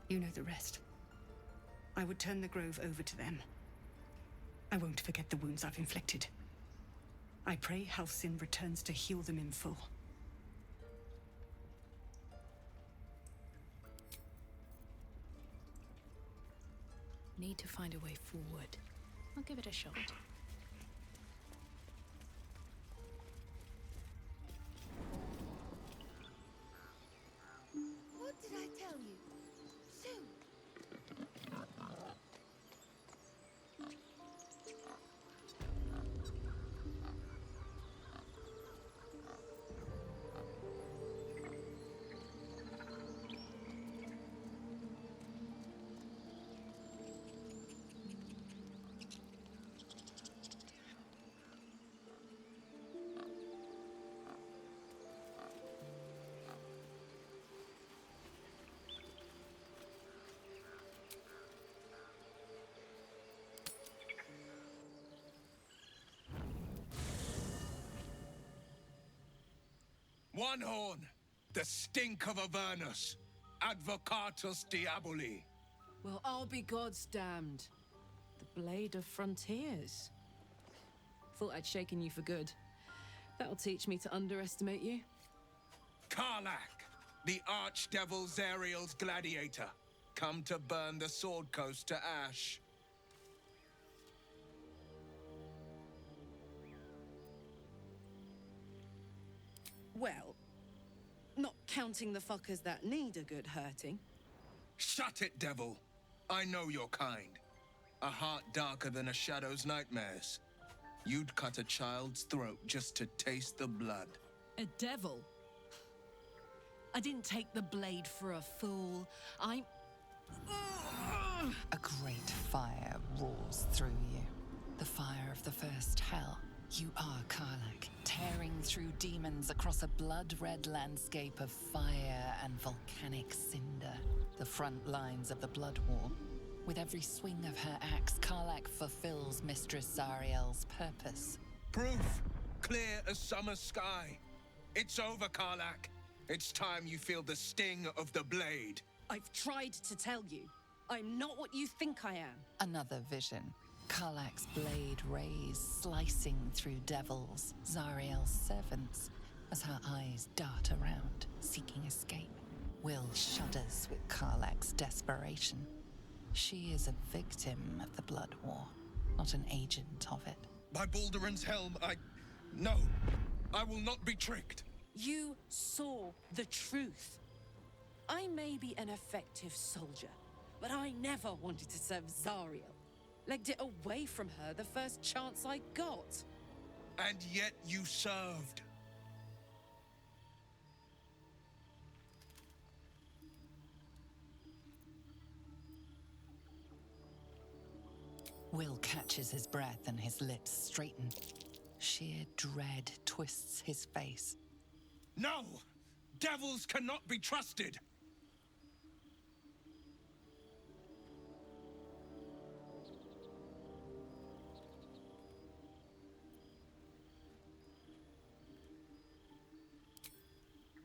you know the rest. I would turn the grove over to them. I won't forget the wounds I've inflicted. I pray Halcyon returns to heal them in full. Need to find a way forward. I'll give it a shot. What did I tell you? Soon. One horn, the stink of Avernus, advocatus diaboli. Well, I'll be God's damned. The blade of frontiers. Thought I'd shaken you for good. That'll teach me to underestimate you. Karlach, the archdevil Zariel's gladiator, come to burn the Sword Coast to ash. Well, not counting the fuckers that need a good hurting. Shut it, devil. I know your kind. A heart darker than a shadow's nightmares. You'd cut a child's throat just to taste the blood. A devil? I didn't take the blade for a fool. I'm... A great fire roars through you. The fire of the first hell. You are Karlach, tearing through demons across a blood-red landscape of fire and volcanic cinder. The front lines of the Blood War. With every swing of her axe, Karlach fulfills Mistress Zariel's purpose. Proof! Clear as summer sky. It's over, Karlach. It's time you feel the sting of the blade. I've tried to tell you. I'm not what you think I am. Another vision. Karlach's blade rays slicing through devils, Zariel's servants, as her eyes dart around, seeking escape. Will shudders with Karlach's desperation. She is a victim of the Blood War, not an agent of it. By Baldur'S helm, No, I will not be tricked. You saw the truth. I may be an effective soldier, but I never wanted to serve Zariel. Legged it away from her the first chance I got. And yet you served. Will catches his breath and his lips straighten. Sheer dread twists his face. No! Devils cannot be trusted!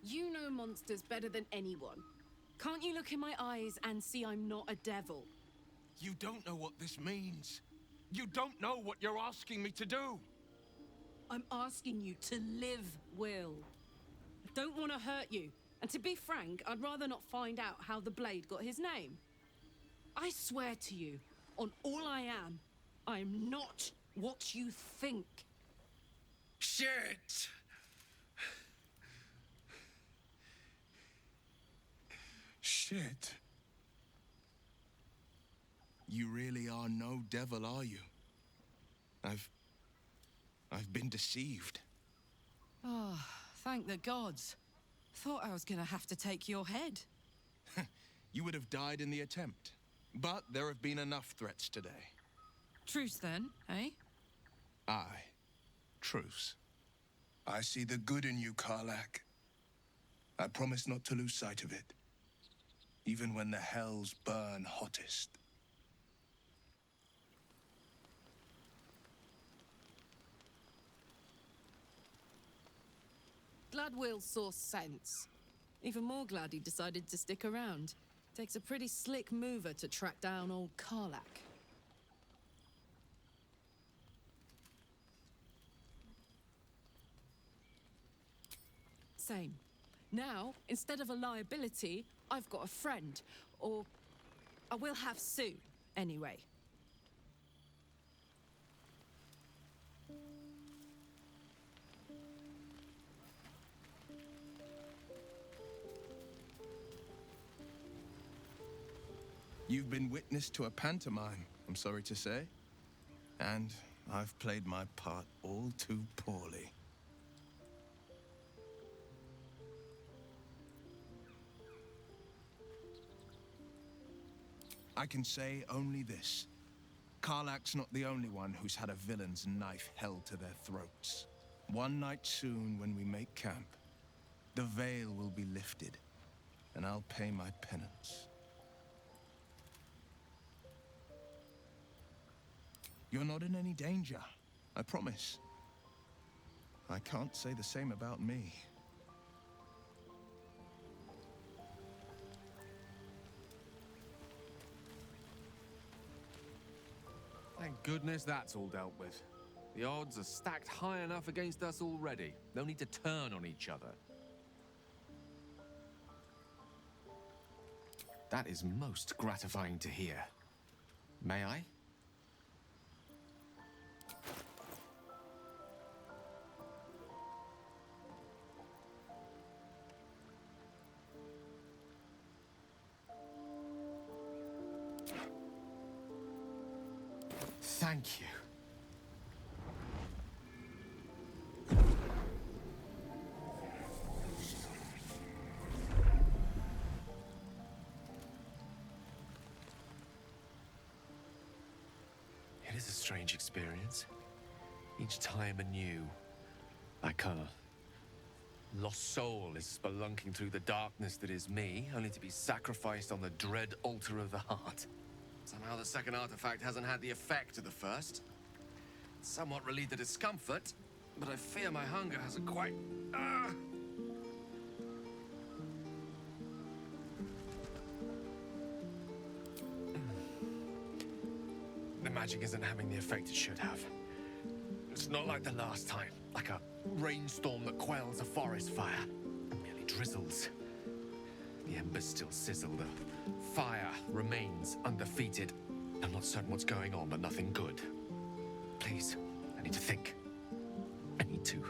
You know monsters better than anyone. Can't you look in my eyes and see I'm not a devil? You don't know what this means. You don't know what you're asking me to do. I'm asking you to live, Will. I don't want to hurt you. And to be frank, I'd rather not find out how the blade got his name. I swear to you, on all I am not what you think. Shit! Shit. You really are no devil, are you? I've been deceived. Oh, thank the gods. Thought I was gonna have to take your head. You would have died in the attempt. But there have been enough threats today. Truce then, eh? Aye. Truce. I see the good in you, Karlach. I promise not to lose sight of it. Even when the hells burn hottest. Glad Will saw sense. Even more glad he decided to stick around. Takes a pretty slick mover to track down old Karlach. Same. Now, instead of a liability, I've got a friend. Or I will have soon, anyway. You've been witness to a pantomime, I'm sorry to say. And I've played my part all too poorly. I can say only this. Karlach's not the only one who's had a villain's knife held to their throats. One night soon, when we make camp, the veil will be lifted, and I'll pay my penance. You're not in any danger, I promise. I can't say the same about me. Thank goodness that's all dealt with. The odds are stacked high enough against us already. No need to turn on each other. That is most gratifying to hear. May I? Thank you. is a strange experience. Each time anew, like a lost soul is spelunking through the darkness that is me, only to be sacrificed on the dread altar of the heart. Somehow the second artifact hasn't had the effect of the first. It's somewhat relieved the discomfort, but I fear my hunger hasn't quite... The magic isn't having the effect it should have. It's not like the last time, like a rainstorm that quells a forest fire. It merely drizzles. The embers still sizzle, the fire remains undefeated. I'm not certain what's going on, but nothing good. Please, I need to think. I need to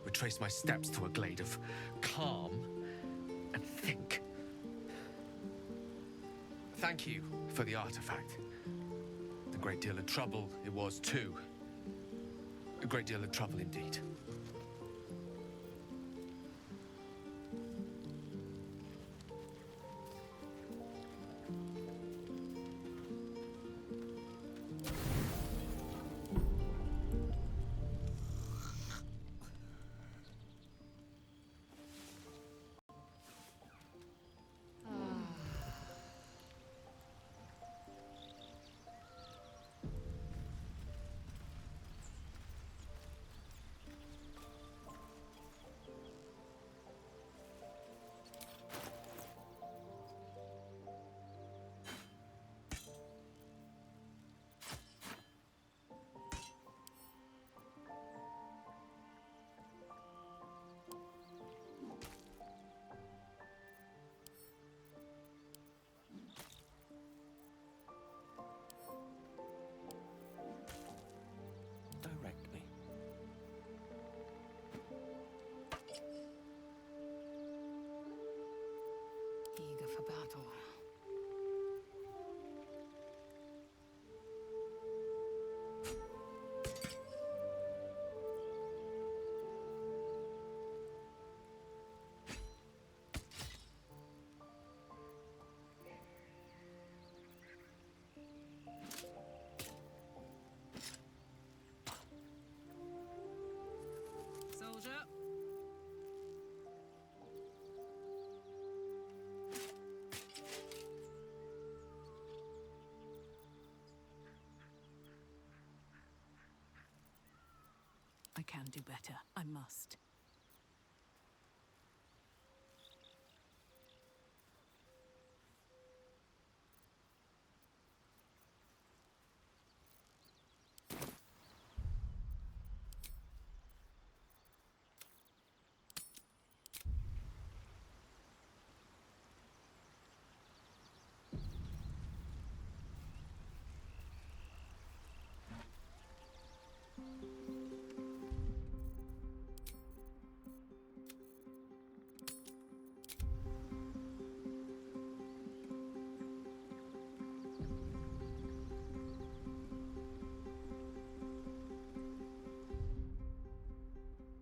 retrace my steps to a glade of calm and think. Thank you for the artifact. A great deal of trouble it was too. A great deal of trouble indeed. Direct me. Eager for battle. Soldier. I can do better. I must.